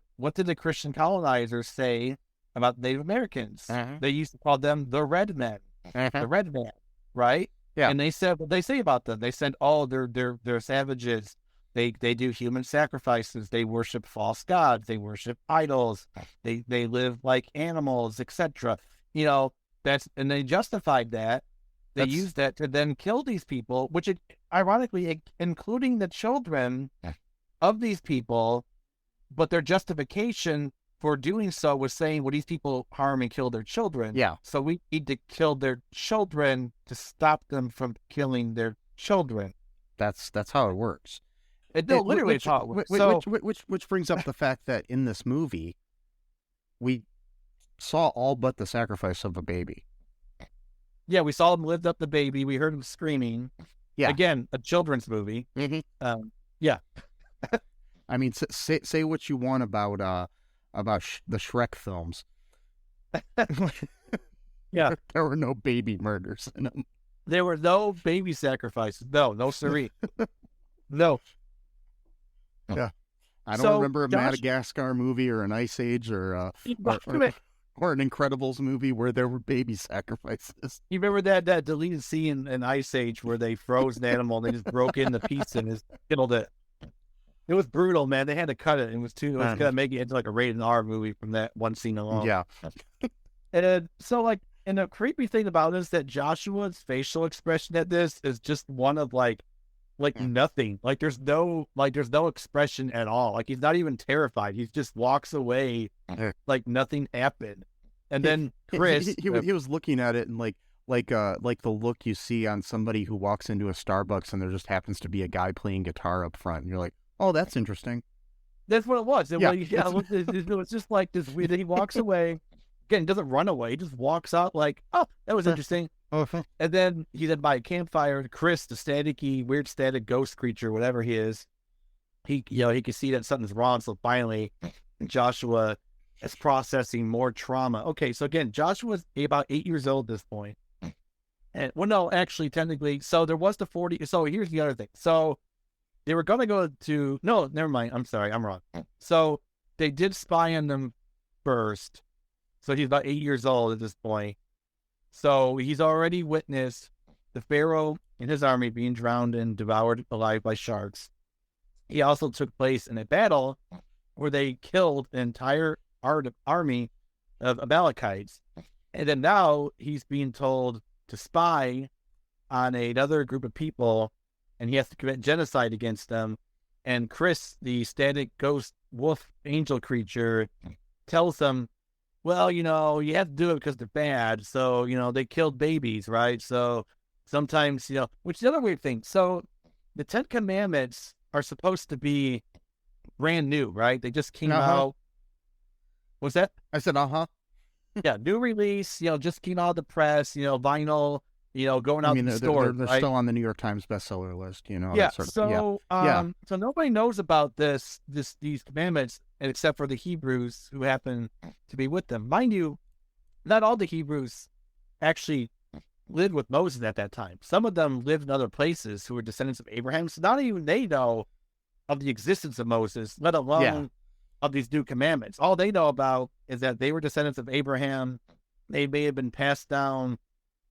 Christian colonizers say about Native Americans? They used to call them the red men, the red man, right? Yeah. And they said what they say about them. They said, oh, they're savages. They do human sacrifices. They worship false gods. They worship idols. They live like animals, etc. You know, and they justified that. They used that to then kill these people, which ironically, including the children of these people, but their justification for doing so was saying, well, these people harm and kill their children. Yeah. So we need to kill their children to stop them from killing their children. That's how it works. Literally how it works. Which brings up the fact that in this movie, we saw all but the sacrifice of a baby. Yeah, we saw him lift up the baby. We heard him screaming. Yeah. Again, a children's movie. Mm-hmm. Yeah. I mean, say what you want about the Shrek films. Yeah. There were no baby murders in them. There were no baby sacrifices. No siree. No. Yeah. I don't remember a Madagascar movie or an Ice Age or an Incredibles movie where there were baby sacrifices. You remember that deleted scene in Ice Age where they froze an animal and they just broke in the piece and just killed it? It was brutal, man. They had to cut it. It was gonna make it into like a rated R movie from that one scene alone. Yeah. And and the creepy thing about it is that Joshua's facial expression at this is just one of like nothing. Like there's no expression at all. Like he's not even terrified. He just walks away like nothing happened. And then Chris, he was looking at it and like the look you see on somebody who walks into a Starbucks and there just happens to be a guy playing guitar up front, and you're like, oh, that's interesting. That's what it was. It was just like this weird. He walks away. Again, he doesn't run away. He just walks out like, oh, that was interesting. And then he's at by a campfire. Chris, the weird static ghost creature, whatever he is, he can see that something's wrong. So finally, Joshua is processing more trauma. Okay, so again, Joshua's about 8 years old at this point. And well, no, actually, technically, so there was the 40. So here's the other thing. So they were going to go to no, never mind. I'm sorry, I'm wrong. So they did spy on them first. So he's about 8 years old at this point. So he's already witnessed the Pharaoh and his army being drowned and devoured alive by sharks. He also took place in a battle where they killed an entire army of Amalekites. And then now he's being told to spy on another group of people, and he has to commit genocide against them. And Chris, the static ghost wolf angel creature, tells them, well, you have to do it because they're bad. So, they killed babies, right? So sometimes, which is the other weird thing. So the 10 Commandments are supposed to be brand new, right? They just came out. What's that? I said, Yeah, new release, just came out of the press, vinyl, going out to the store. They're right? still on the New York Times bestseller list, Yeah, that sort of, so nobody knows about these commandments except for the Hebrews who happen to be with them. Mind you, not all the Hebrews actually lived with Moses at that time. Some of them lived in other places who were descendants of Abraham, so not even they know of the existence of Moses, let alone of these new commandments. All they know about is that they were descendants of Abraham. They may have been passed down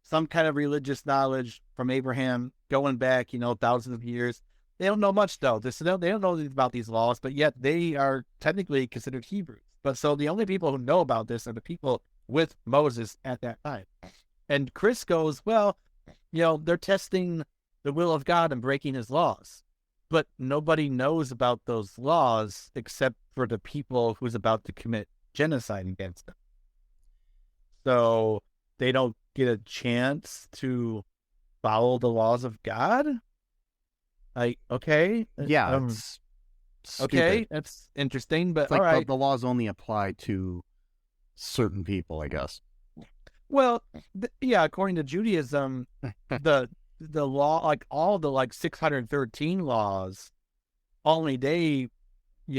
some kind of religious knowledge from Abraham going back, thousands of years. They don't know much, though. They don't know about these laws, but yet they are technically considered Hebrews. But so the only people who know about this are the people with Moses at that time. And Chris goes, well, they're testing the will of God and breaking his laws. But nobody knows about those laws except for the people who's about to commit genocide against them. So they don't get a chance to follow the laws of God? okay. Yeah, it's stupid. Okay, that's interesting, but it's like all right. The laws only apply to certain people, I guess. Well, according to Judaism, the law, like all the 613 laws, only they,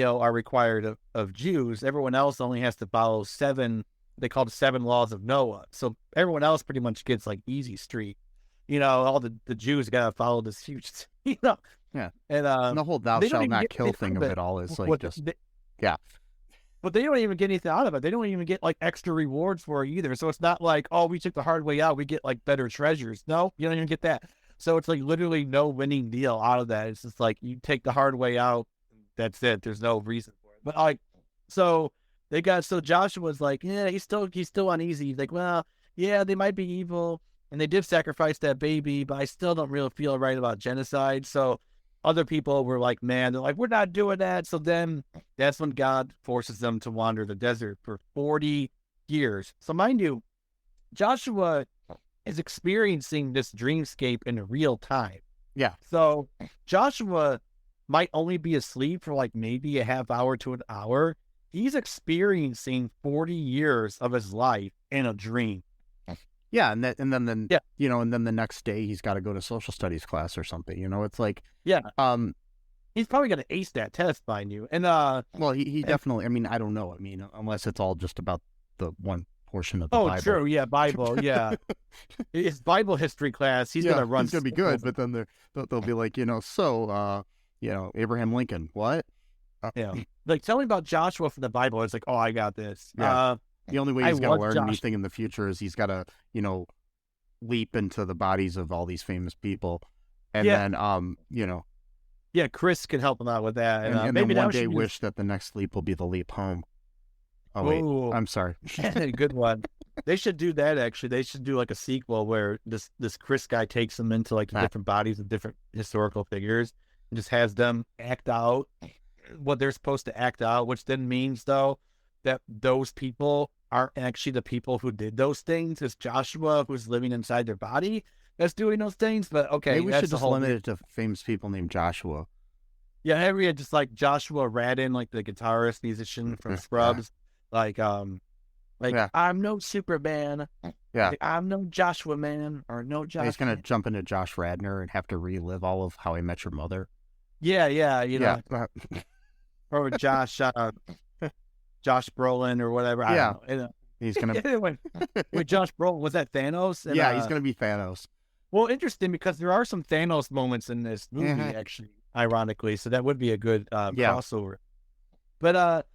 are required of Jews. Everyone else only has to follow 7. They call it 7 laws of Noah. So everyone else pretty much gets easy street. all the Jews got to follow this huge, Yeah. And the whole thou shalt not kill thing of it all is like yeah. But they don't even get anything out of it. They don't even get like extra rewards for it either. So it's not like, oh, we took the hard way out, we get like better treasures. No, you don't even get that. So it's like literally no winning deal out of that. It's just like you take the hard way out, that's it. There's no reason for it. But like, so Joshua's like, yeah, he's still uneasy. He's like, well, yeah, they might be evil, and they did sacrifice that baby, but I still don't really feel right about genocide. So other people were like, man, they're like, we're not doing that. So then that's when God forces them to wander the desert for 40 years. So mind you, Joshua is experiencing this dreamscape in real time. Yeah. So Joshua might only be asleep for like maybe a half hour to an hour. He's experiencing 40 years of his life in a dream. Yeah, and then the next day he's got to go to social studies class or something. It's like he's probably gonna ace that test, mind you. And well, he definitely. I mean, I don't know. I mean, unless it's all just about the one portion of the Bible. Oh, true. Yeah, Bible. Yeah, it's Bible history class. He's gonna run. He's gonna be good, but then they'll be like, Abraham Lincoln. What? Like tell me about Joshua from the Bible. It's like, oh, I got this. Yeah. The only way he's going to learn anything in the future is he's got to, leap into the bodies of all these famous people. And then, Yeah, Chris can help him out with that. And maybe then one day wish that the next leap will be the leap home. Oh, wait. Ooh. I'm sorry. Good one. They should do that, actually. They should do like a sequel where this Chris guy takes them into like the different bodies of different historical figures and just has them act out what they're supposed to act out, which then means, though, that those people aren't actually the people who did those things. It's Joshua who's living inside their body that's doing those things. But okay, maybe we should just limit it to famous people named Joshua. Yeah, maybe just like Joshua Radin, like the guitarist musician from Scrubs. I'm no Superman. Yeah, like, I'm no Joshua man or no Joshua. He's gonna jump into Josh Radnor and have to relive all of How I Met Your Mother. Yeah, or Josh. Josh Brolin or whatever. I don't know. He's going to... Wait, Josh Brolin, was that Thanos? And, he's going to be Thanos. Well, interesting, because there are some Thanos moments in this movie, actually, ironically, so that would be a good crossover. But,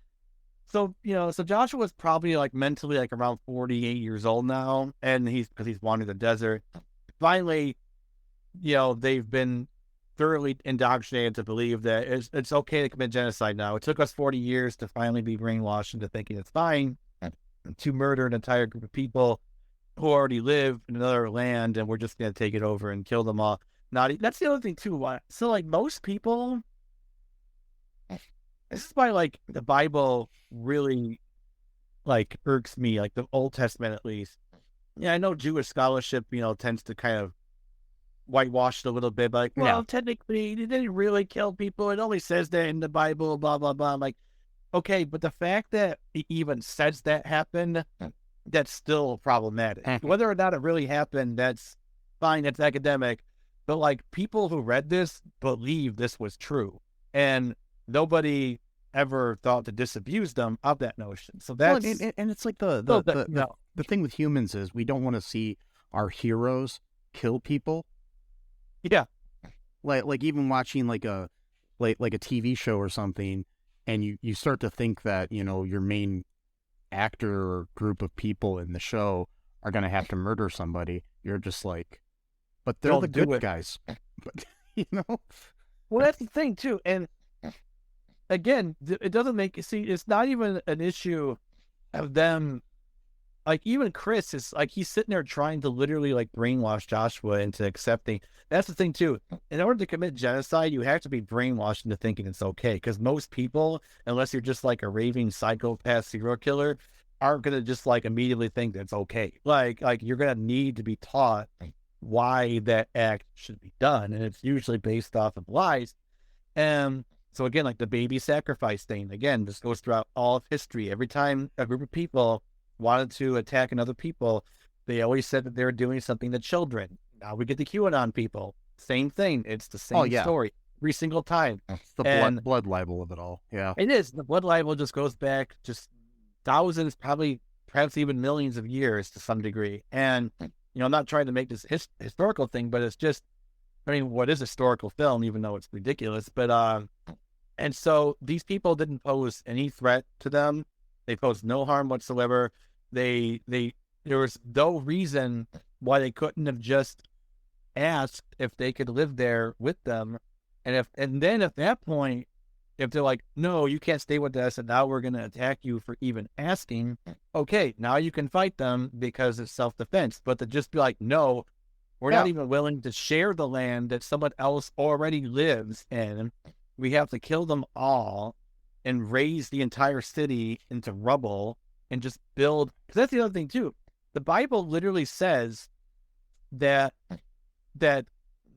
so Joshua's probably, like, mentally, like, around 48 years old now, and because he's wandering the desert. Finally, they've been thoroughly indoctrinated to believe that it's okay to commit genocide now. It took us 40 years to finally be brainwashed into thinking it's fine to murder an entire group of people who already live in another land, and we're just going to take it over and kill them all. That's the other thing, too. So, like, most people... This is why, like, the Bible really, like, irks me, like, the Old Testament at least. Yeah, I know Jewish scholarship, tends to kind of whitewashed a little bit, but like, technically, they didn't really kill people. It only says that in the Bible, blah, blah, blah. I'm like, okay, but the fact that it even says that happened, that's still problematic. Whether or not it really happened, that's fine, that's academic. But, like, people who read this believe this was true. And nobody ever thought to disabuse them of that notion. So that's... Well, and it's like the thing with humans is we don't want to see our heroes kill people. Yeah, like even watching like a TV show or something, and you start to think that your main actor or group of people in the show are gonna have to murder somebody. You're just like, but they're the good guys. But well, that's the thing too. And again, it doesn't make it's not even an issue of them. Like, even Chris is, like, he's sitting there trying to literally, like, brainwash Joshua into accepting. That's the thing, too. In order to commit genocide, you have to be brainwashed into thinking it's okay. Because most people, unless you're just, like, a raving psychopath serial killer, aren't going to just, like, immediately think that's okay. Like you're going to need to be taught why that act should be done. And it's usually based off of lies. And so, again, like, the baby sacrifice thing, again, this goes throughout all of history. Every time a group of people wanted to attack another people, they always said that they were doing something to children. Now we get the QAnon people. Same thing. It's the same story every single time. It's the blood libel of it all. Yeah. It is. The blood libel just goes back just thousands, perhaps even millions of years to some degree. And I'm not trying to make this historical thing, but it's just, I mean, what is historical film, even though it's ridiculous, but, and so these people didn't pose any threat to them. They posed no harm whatsoever. There was no reason why they couldn't have just asked if they could live there with them. And then at that point, if they're like, no, you can't stay with us, and now we're going to attack you for even asking, okay, now you can fight them because it's self-defense. But to just be like, no, we're not even willing to share the land that someone else already lives in. We have to kill them all and raise the entire city into rubble and just build. Because that's the other thing, too. The Bible literally says that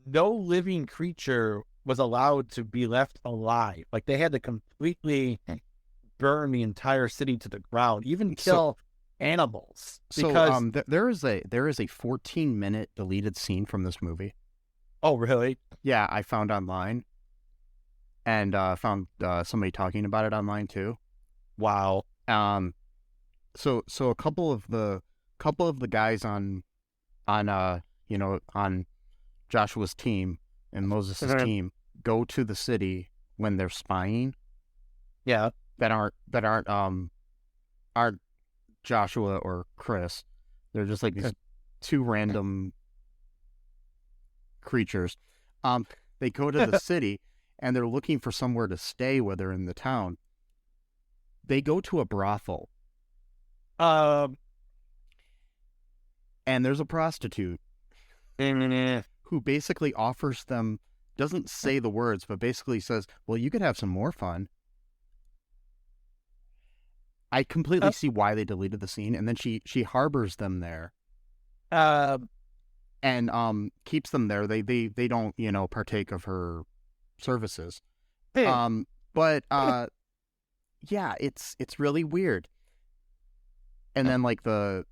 no living creature was allowed to be left alive. Like, they had to completely burn the entire city to the ground, even kill animals. Because there is a 14-minute deleted scene from this movie. Oh, really? Yeah, I found online, and found somebody talking about it online too. Wow. So a couple of the guys on Joshua's team and Moses' team go to the city when they're spying. Yeah. That aren't Joshua or Chris. They're just like these two random creatures. They go to the city and they're looking for somewhere to stay while they're in the town. They go to a brothel. And there's a prostitute who basically offers them, doesn't say the words, but basically says, well, you could have some more fun. I completely see why they deleted the scene, and then she harbors them there. And keeps them there. They don't, partake of her services. But yeah, it's really weird. And then the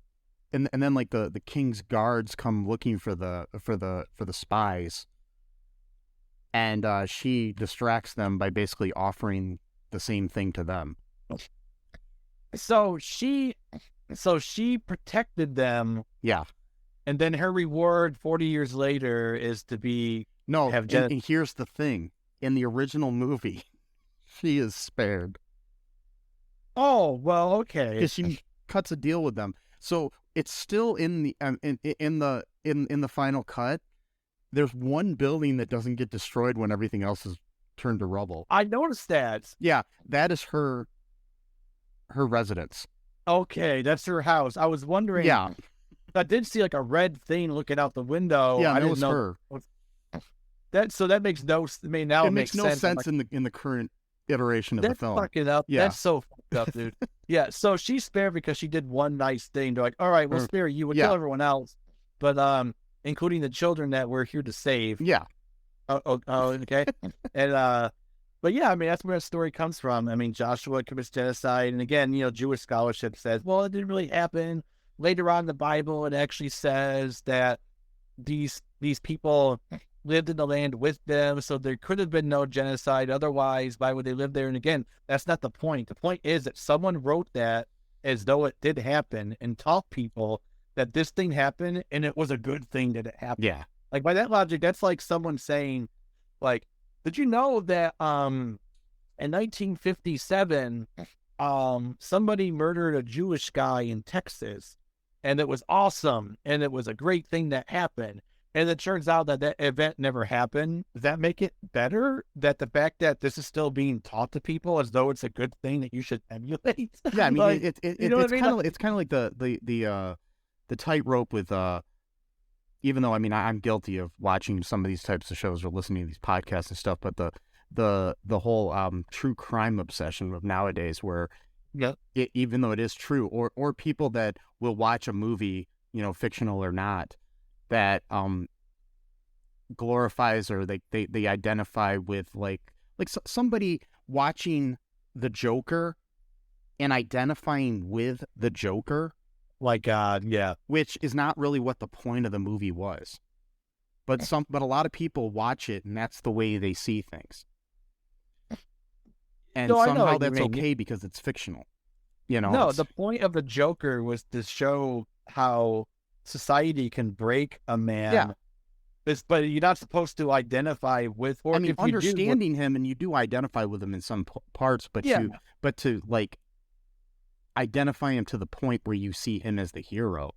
king's guards come looking for the spies, and she distracts them by basically offering the same thing to them. So she protected them. Yeah. And then her reward 40 years later is to be and here's the thing. In the original movie, she is spared. Oh, well, okay. Because she cuts a deal with them. So it's still in the in the final cut. There's one building that doesn't get destroyed when everything else is turned to rubble. I noticed that. Yeah, that is her residence. Okay, that's her house. I was wondering. Yeah, I did see like a red thing looking out the window. Yeah, that was her. That makes no. I mean, now it makes no sense like, in the current iteration of the film. That's fucking up. Yeah. That's so fucked up, dude. Yeah, so she's spared because she did one nice thing. They're like, all right, we'll spare you. We'll kill everyone else, but including the children that we're here to save. Yeah. Oh, okay. And but yeah, I mean, that's where the story comes from. I mean, Joshua commits genocide, and again, Jewish scholarship says, well, it didn't really happen. Later on in the Bible, it actually says that these people lived in the land with them, so there could have been no genocide. Otherwise, why would they live there? And again, that's not the point. The point is that someone wrote that as though it did happen and taught people that this thing happened and it was a good thing that it happened. Yeah. Like, by that logic, that's like someone saying, like, did you know that in 1957, somebody murdered a Jewish guy in Texas, and it was awesome, and it was a great thing that happened, and it turns out that that event never happened? Does that make it better that the fact that this is still being taught to people as though it's a good thing that you should emulate? Yeah, I mean, like, it's kind of like the tightrope with even though, I mean, I'm guilty of watching some of these types of shows or listening to these podcasts and stuff, but the whole true crime obsession of nowadays, where even though it is true, or people that will watch a movie, fictional or not, that glorifies or they identify with like somebody watching the Joker and identifying with the Joker. Like, yeah. Which is not really what the point of the movie was. But a lot of people watch it, and that's the way they see things. And somehow that's okay because it's fictional. No, the point of the Joker was to show how society can break a man. But you're not supposed to identify with, or I mean, if you understanding him, and you do identify with him in some parts, but to like identify him to the point where you see him as the hero.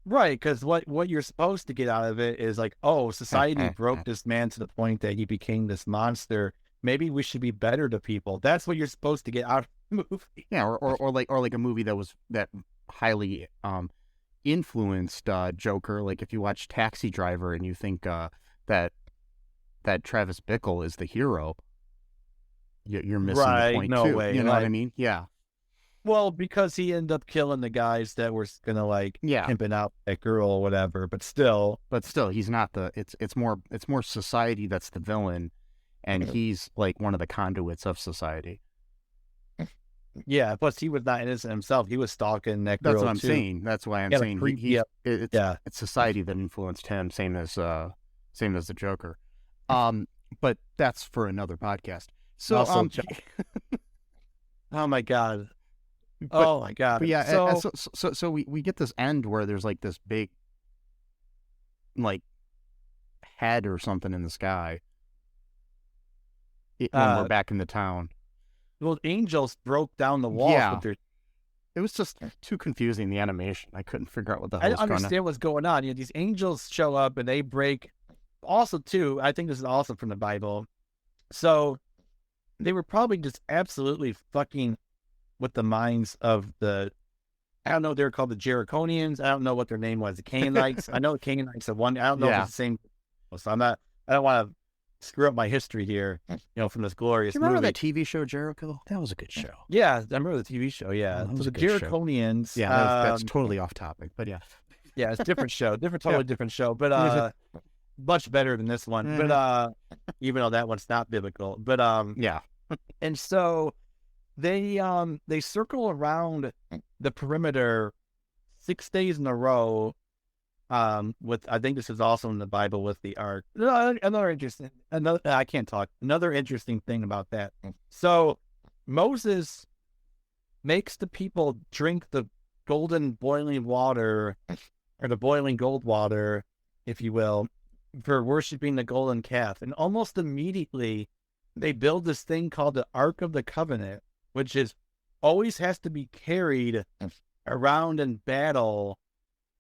Right, because what you're supposed to get out of it is like, oh, society broke this man to the point that he became this monster. Maybe we should be better to people. That's what you're supposed to get out of the movie. Yeah, or like a movie that highly influenced Joker. Like if you watch Taxi Driver and you think that Travis Bickle is the hero, you're missing the point no too. way. You know what I mean? Yeah. Well, because he ended up killing the guys that were gonna pimping out that girl or whatever. But still, he's not the. It's more society that's the villain, and he's like one of the conduits of society. Yeah, plus he was not innocent himself. He was stalking that girl. That's what I'm too. saying. That's why I'm saying it's society that influenced him. Same as the Joker. But that's for another podcast. So also, oh my god. My god. But yeah, so we get this end where there's like this big like head or something in the sky when we're back in the town. Well, angels broke down the walls. Yeah. It was just too confusing, the animation. I couldn't figure out what the hell was going on. I don't understand what's going on. These angels show up and they break. Also, too, I think this is also from the Bible. So they were probably just absolutely fucking with the minds of I don't know, they're called the Jerichonians. I don't know what their name was. The Canaanites. I know the Canaanites are one. I don't know if it's the same. So I don't want to screw up my history here, from this glorious movie. Remember that TV show Jericho? That was a good show. Yeah, I remember the TV show. Yeah, so the Jerichonians. Yeah, that's totally off topic, but yeah. Yeah, it's a different show, totally different show, but much better than this one. Mm-hmm. But even though that one's not biblical, but yeah. And so they circle around the perimeter 6 days in a row. With I think this is also in the Bible with the ark. Another interesting thing about that. So Moses makes the people drink the golden boiling water, or the boiling gold water, if you will, for worshiping the golden calf. And almost immediately they build this thing called the Ark of the Covenant, which always has to be carried around in battle,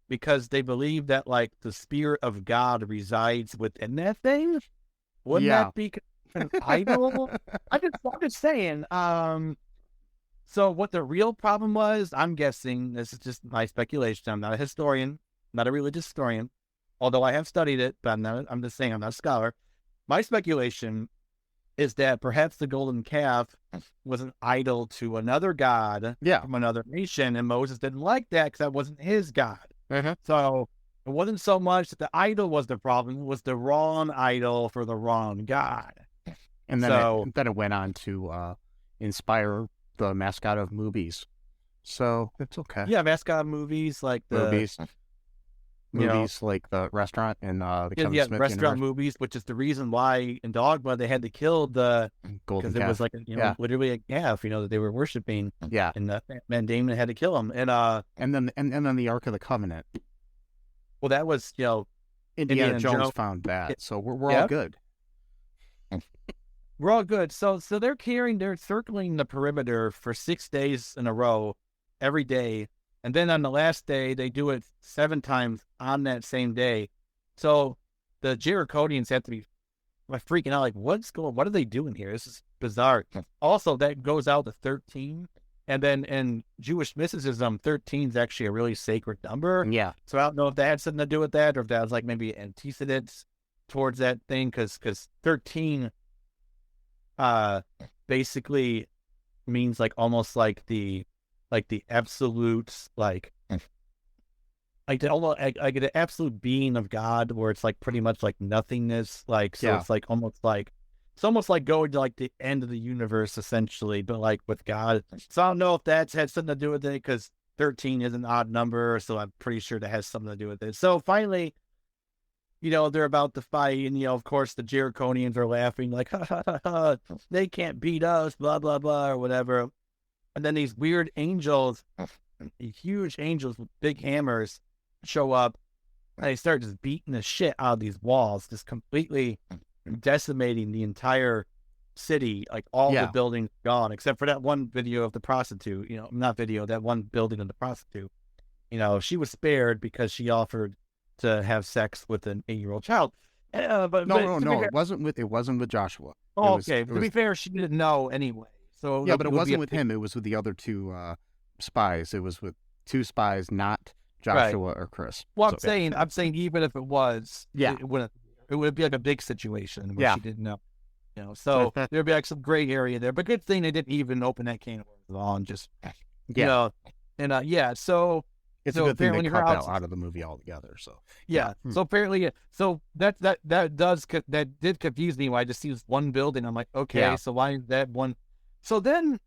because they believe that the Spirit of God resides within that thing. Wouldn't that be an idol? I'm just saying. So what the real problem was, I'm guessing, this is just my speculation. I'm not a historian, not a religious historian, although I have studied it, but I'm just saying I'm not a scholar. My speculation is that perhaps the golden calf was an idol to another god from another nation, and Moses didn't like that because that wasn't his god. Uh-huh. So it wasn't so much that the idol was the problem; it was the wrong idol for the wrong god. And then it went on to inspire the mascot of movies. So it's okay. Yeah, mascot of movies like the movies like the restaurant and the Kevin Smith restaurant movies, which is the reason why in Dogma they had to kill the golden calf. Because it was literally a calf, that they were worshiping. Yeah, and man Damon had to kill him, and then the Ark of the Covenant. Well, that was Indiana Jones found that, so we're all good. We're all good. So they're circling the perimeter for 6 days in a row, every day. And then on the last day, they do it 7 times on that same day. So the Jerichonians have to be freaking out, what are they doing here? This is bizarre. Also, that goes out to 13. And then in Jewish mysticism, 13 is actually a really sacred number. Yeah. So I don't know if that had something to do with that, or if that was maybe antecedents towards that thing, because 13 basically means almost like the absolute the absolute being of God, where it's pretty much nothingness, It's almost like going to the end of the universe essentially, but with God. So I don't know if that's had something to do with it, because 13 is an odd number, so I'm pretty sure that has something to do with it. So finally, they're about to fight, and of course the Jerichonians are laughing ha, ha, ha, ha, they can't beat us, blah blah blah, or whatever. And then these weird angels, huge angels with big hammers, show up, and they start just beating the shit out of these walls, just completely decimating the entire city. Like all the buildings gone, except for that one video of the prostitute. Not video, that one building of the prostitute. She was spared because she offered to have sex with an 8-year-old child. But no, it wasn't with Joshua. Oh, okay. To be fair, she didn't know anyway. So yeah, but it wasn't with him. It was with the other two spies. It was with 2 spies, not Joshua or Chris. Well, I'm saying even if it was, yeah, it would be like a big situation where she didn't know. So there'd be like some gray area there. But good thing they didn't even open that can of worms at all and just So it's a good thing they cut that out of the movie altogether. So So apparently, that did confuse me. When I just see this one building, I'm like, okay, so why is that one? So then,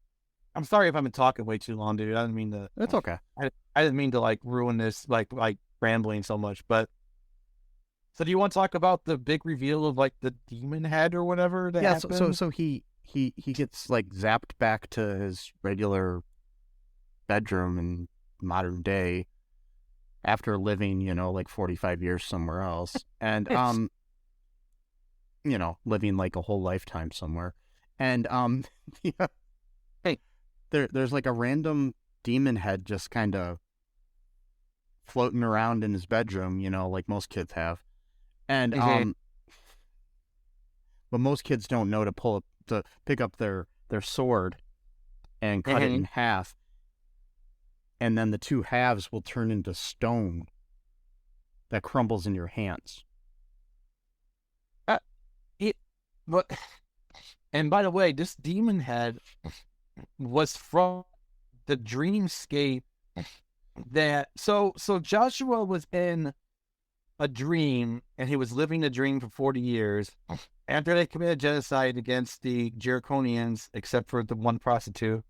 I'm sorry if I've been talking way too long, dude. I didn't mean to. It's okay. I didn't mean to like ruin this, like rambling so much. But so, do you want to talk about the big reveal of like the demon head or whatever that happened? So he gets like zapped back to his regular bedroom in modern day after living, like 45 years somewhere else, and living like a whole lifetime somewhere, and there's like a random demon head just kind of floating around in his bedroom, like most kids have, and but most kids don't know to pick up their sword and cut it in half. And then the 2 halves will turn into stone that crumbles in your hands. And by the way, this demon head was from the dreamscape that. So Joshua was in a dream, and he was living a dream for 40 years after they committed genocide against the Jericonians, except for the one prostitute.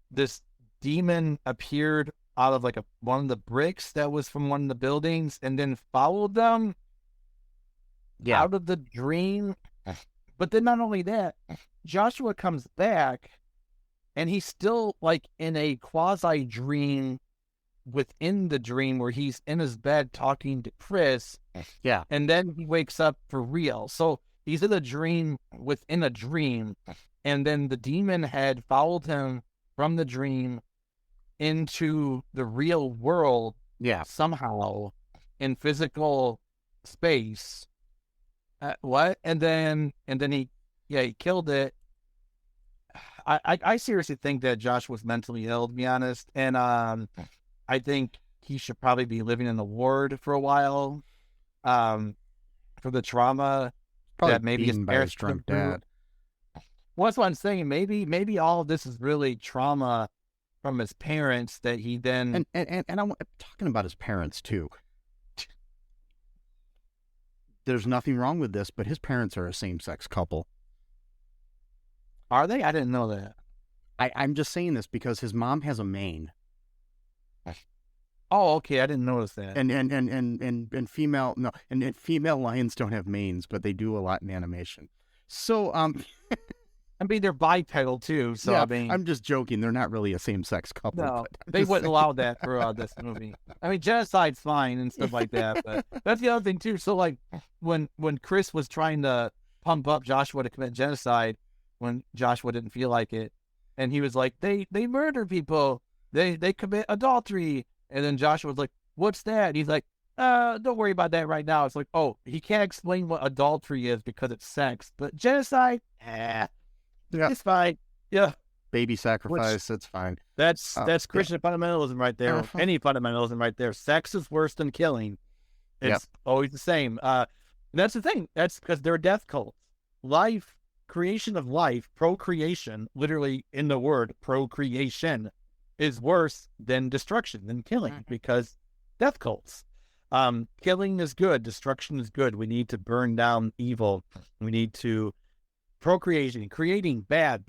This demon appeared out of like one of the bricks that was from one of the buildings and then followed them out of the dream. But then not only that, Joshua comes back and he's still like in a quasi dream within the dream where he's in his bed talking to Chris. Yeah. And then he wakes up for real. So he's in a dream within a dream. And then the demon had followed him from the dream into the real world somehow in physical space. What? And then he killed it. I seriously think that Josh was mentally ill, to be honest. And I think he should probably be living in the ward for a while for the trauma that maybe his parents drunk dad. Well, that's what I'm saying. Maybe all of this is really trauma from his parents that he then... And I'm talking about his parents, too. There's nothing wrong with this, but his parents are a same-sex couple. Are they? I didn't know that. I'm just saying this because his mom has a mane. Oh, okay. I didn't notice that. And female lions don't have manes, but they do a lot in animation. So, I mean, they're bipedal too, so I mean... I'm just joking. They're not really a same-sex couple. No, they wouldn't allow that for this movie. I mean, genocide's fine and stuff like that, but that's the other thing too. So, like, when Chris was trying to pump up Joshua to commit genocide, when Joshua didn't feel like it, and he was like, they murder people, they commit adultery, and then Joshua was like, what's that? And he's like, don't worry about that right now. It's like, oh, he can't explain what adultery is because it's sex, but genocide, it's fine. Yeah. Baby sacrifice, it's fine. That's Christian fundamentalism right there. Any fundamentalism right there. Sex is worse than killing. It's always the same. That's the thing. That's because they're death cults. Life, creation of life, procreation, literally in the word procreation, is worse than destruction, than killing, because death cults. Killing is good. Destruction is good. We need to burn down evil. We need to procreation, creating bad.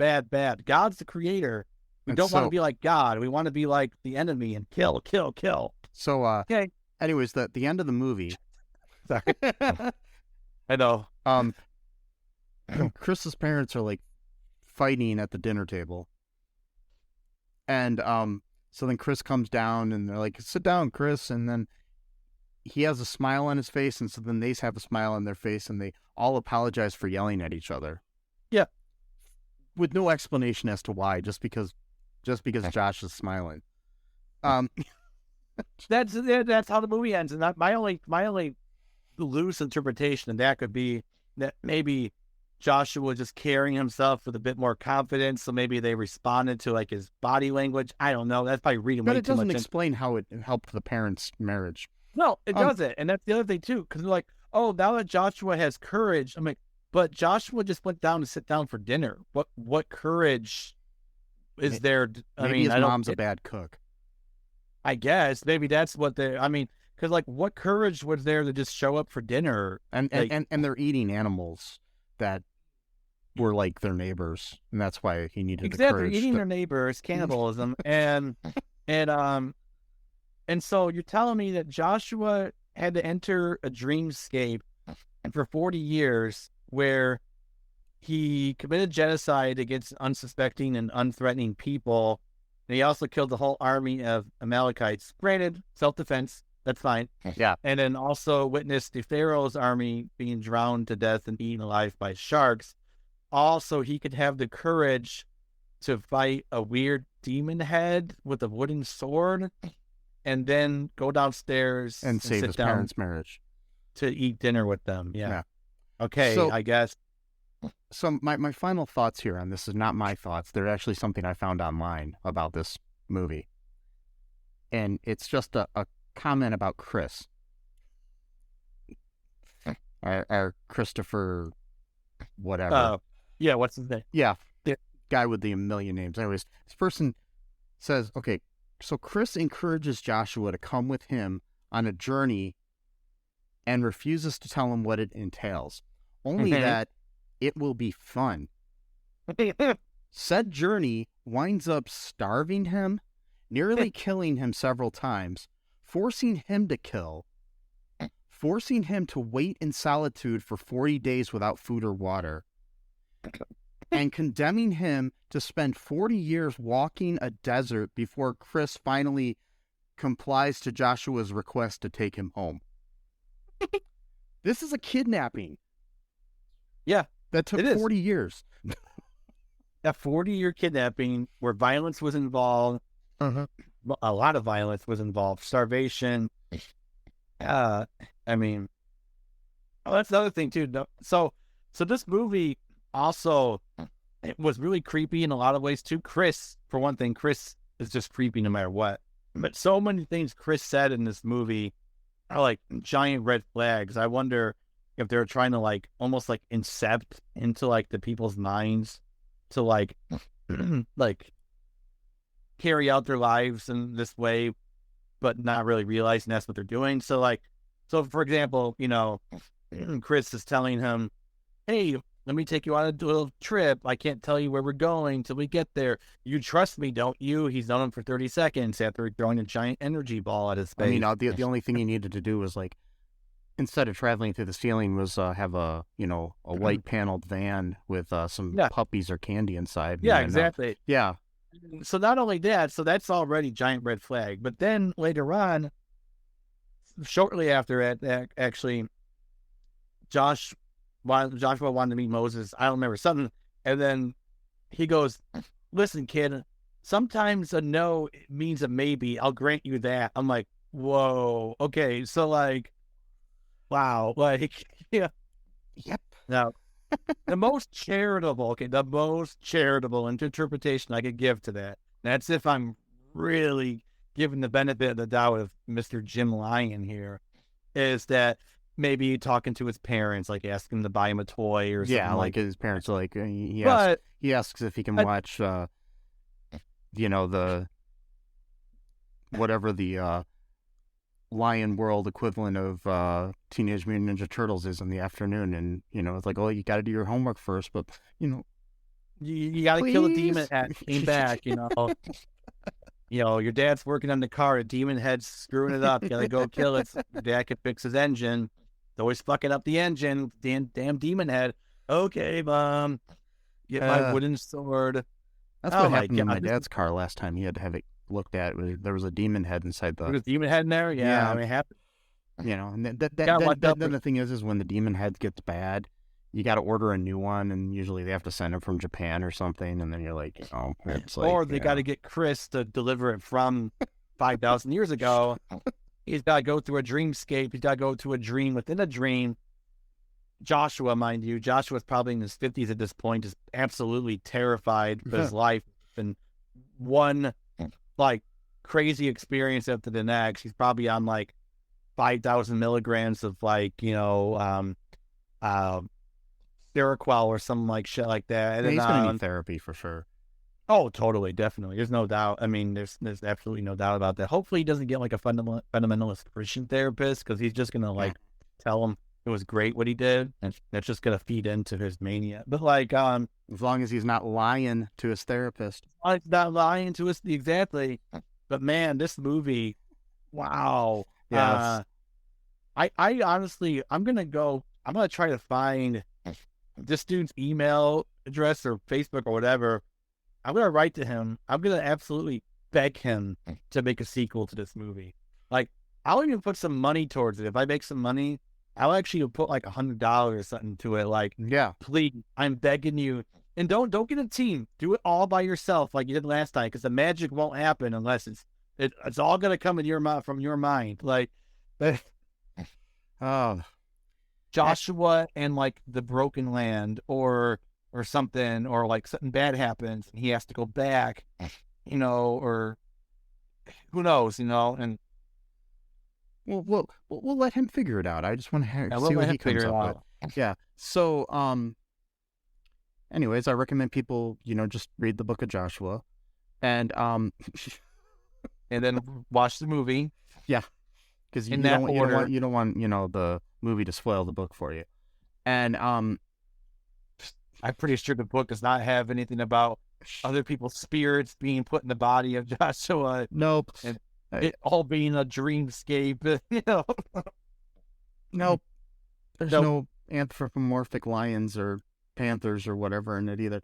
God's the creator. We don't want to be like God. We want to be like the enemy and kill. So, okay. Anyways, the end of the movie. Sorry. I know. Chris's parents are like fighting at the dinner table. And so then Chris comes down and they're like, sit down, Chris. And then he has a smile on his face, and so then they have a smile on their face, and they all apologize for yelling at each other. Yeah. With no explanation as to why, just because Josh is smiling. That's how the movie ends, and my only loose interpretation of that could be that maybe Joshua just carrying himself with a bit more confidence, so maybe they responded to like his body language. I don't know. That's probably reading way too much. But it doesn't explain how it helped the parents' marriage. No, it doesn't, and that's the other thing too. Because they're like, oh, now that Joshua has courage, I'm like, but Joshua just went down to sit down for dinner. What courage is there? Maybe his mom's a bad cook. I guess maybe that's what they. I mean, because like, what courage was there to just show up for dinner? And they're eating animals that were like their neighbors, and that's why he needed the courage. Eating their neighbors, cannibalism, and so you're telling me that Joshua had to enter a dreamscape for 40 years where he committed genocide against unsuspecting and unthreatening people. And he also killed the whole army of Amalekites. Granted, self-defense, that's fine. Yeah. And then also witnessed the Pharaoh's army being drowned to death and eaten alive by sharks. Also, he could have the courage to fight a weird demon head with a wooden sword and then go downstairs and save his parents' marriage. To eat dinner with them. Yeah. Okay, so, I guess. So my final thoughts here on this is not my thoughts. They're actually something I found online about this movie. And it's just a comment about Chris. Our Christopher whatever. Yeah, what's his name? Yeah, the guy with the million names. Anyways, this person says, okay, so Chris encourages Joshua to come with him on a journey and refuses to tell him what it entails. Only that it will be fun. Said journey winds up starving him, nearly killing him several times, forcing him to kill, forcing him to wait in solitude for 40 days without food or water, and condemning him to spend 40 years walking a desert before Chris finally complies to Joshua's request to take him home. This is a kidnapping. Yeah. That took 40 years. A 40-year kidnapping where violence was involved. A lot of violence was involved. Starvation. I mean, that's the other thing too. So this movie also, it was really creepy in a lot of ways too. Chris, for one thing, Chris is just creepy no matter what. But so many things Chris said in this movie are like giant red flags. I wonder if they're trying to like almost like incept into like the people's minds to like like carry out their lives in this way, but not really realizing that's what they're doing. So for example, you know, Chris is telling him, hey, let me take you on a little trip. I can't tell you where we're going till we get there. You trust me, don't you? He's known him for 30 seconds after throwing a giant energy ball at his face. I mean, the only thing he needed to do was like, instead of traveling through the ceiling, was have a white paneled van with some puppies or candy inside. Yeah, exactly. Yeah. So not only that, so that's already giant red flag. But then later on, shortly after it, actually, Joshua wanted to meet Moses. I don't remember something. And then he goes, listen, kid, sometimes a no means a maybe. I'll grant you that. I'm like, whoa. Okay. So like, wow. Like, yeah. Yep. Now, the most charitable interpretation I could give to that, that's if I'm really giving the benefit of the doubt of Mr. Jim Lyon here, is that maybe talking to his parents, like asking him to buy him a toy or something. Yeah, like his parents are like, he asks if he can watch, the whatever the Lion World equivalent of Teenage Mutant Ninja Turtles is in the afternoon, and it's like, oh, you got to do your homework first, but you got to kill a demon head, came back, your dad's working on the car, a demon head's screwing it up, you got to go kill it. Your dad can fix his engine. It's always fucking up the engine, damn demon head. Okay, Mom, get my wooden sword. That's what happened in my dad's car last time. He had to have it looked at. There was a demon head inside the... There was a demon head in there? Yeah. I mean, it happened. And then the thing is when the demon head gets bad, you got to order a new one, and usually they have to send it from Japan or something, and then you're like, it's like, or they got to get Chris to deliver it from 5,000 years ago. He's got to go through a dreamscape. He's got to go to a dream within a dream. Joshua, mind you, Joshua's probably in his 50s at this point, is absolutely terrified for his life, and one like crazy experience after the next. He's probably on like 5,000 milligrams of like Seroquel or something like shit like that. And he's gonna need therapy for sure. Oh, totally, definitely. There's no doubt. I mean, there's absolutely no doubt about that. Hopefully, he doesn't get like a fundamentalist Christian therapist, because he's just gonna like tell him it was great what he did, and that's just gonna feed into his mania. But like, as long as he's not lying to his therapist, not lying to us exactly. But man, this movie, wow. Yes. I honestly, I'm gonna try to find this dude's email address or Facebook or whatever. I'm gonna write to him. I'm gonna absolutely beg him to make a sequel to this movie. Like, I'll even put some money towards it. If I make some money, I'll actually put like $100 or something to it. Like, please, I'm begging you. And don't get a team. Do it all by yourself, like you did last time, because the magic won't happen unless it's all gonna come in from your mind. Like, Joshua and like the Broken Land or something, or like something bad happens and he has to go back, or who knows, and we'll let him figure it out. I just want to see what he comes up with. Yeah. So, anyways, I recommend people, just read the Book of Joshua, and and then watch the movie. Yeah, because you don't want the movie to spoil the book for you. And I'm pretty sure the book does not have anything about other people's spirits being put in the body of Joshua. Nope. And it all being a dreamscape, Nope. There's no anthropomorphic lions or panthers or whatever in it either.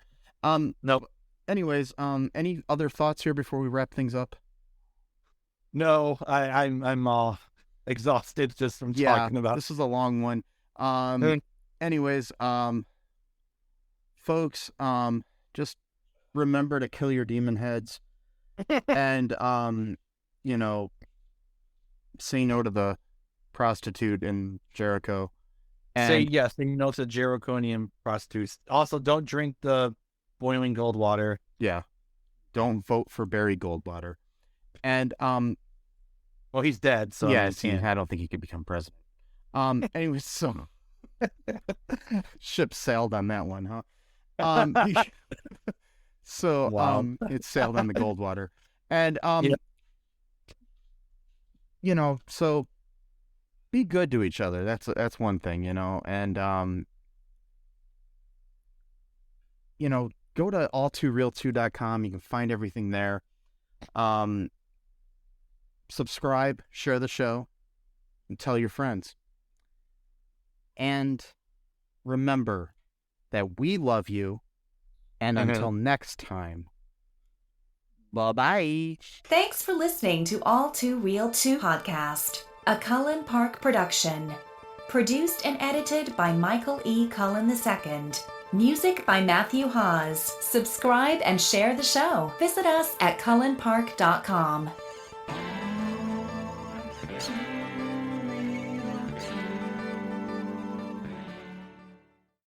Nope. Anyways, any other thoughts here before we wrap things up? No, I'm all exhausted just from talking about. This is a long one. Anyways, folks, just remember to kill your demon heads, and say no to the prostitute in Jericho. And say no to Jericonian prostitutes. Also, don't drink the boiling gold water. Yeah, don't vote for Barry Goldwater. And well, he's dead, so I don't think he could become president. Anyways, so ship sailed on that one, huh? So wow. It sailed on the Goldwater, and so be good to each other. That's one thing, and go to all2real2.com. You can find everything there. Subscribe, share the show, and tell your friends. And remember that we love you, and until next time, bye-bye. Thanks for listening to All Too Real 2 podcast, a Cullen Park production. Produced and edited by Michael E. Cullen II. Music by Matthew Hawes. Subscribe and share the show. Visit us at cullenpark.com.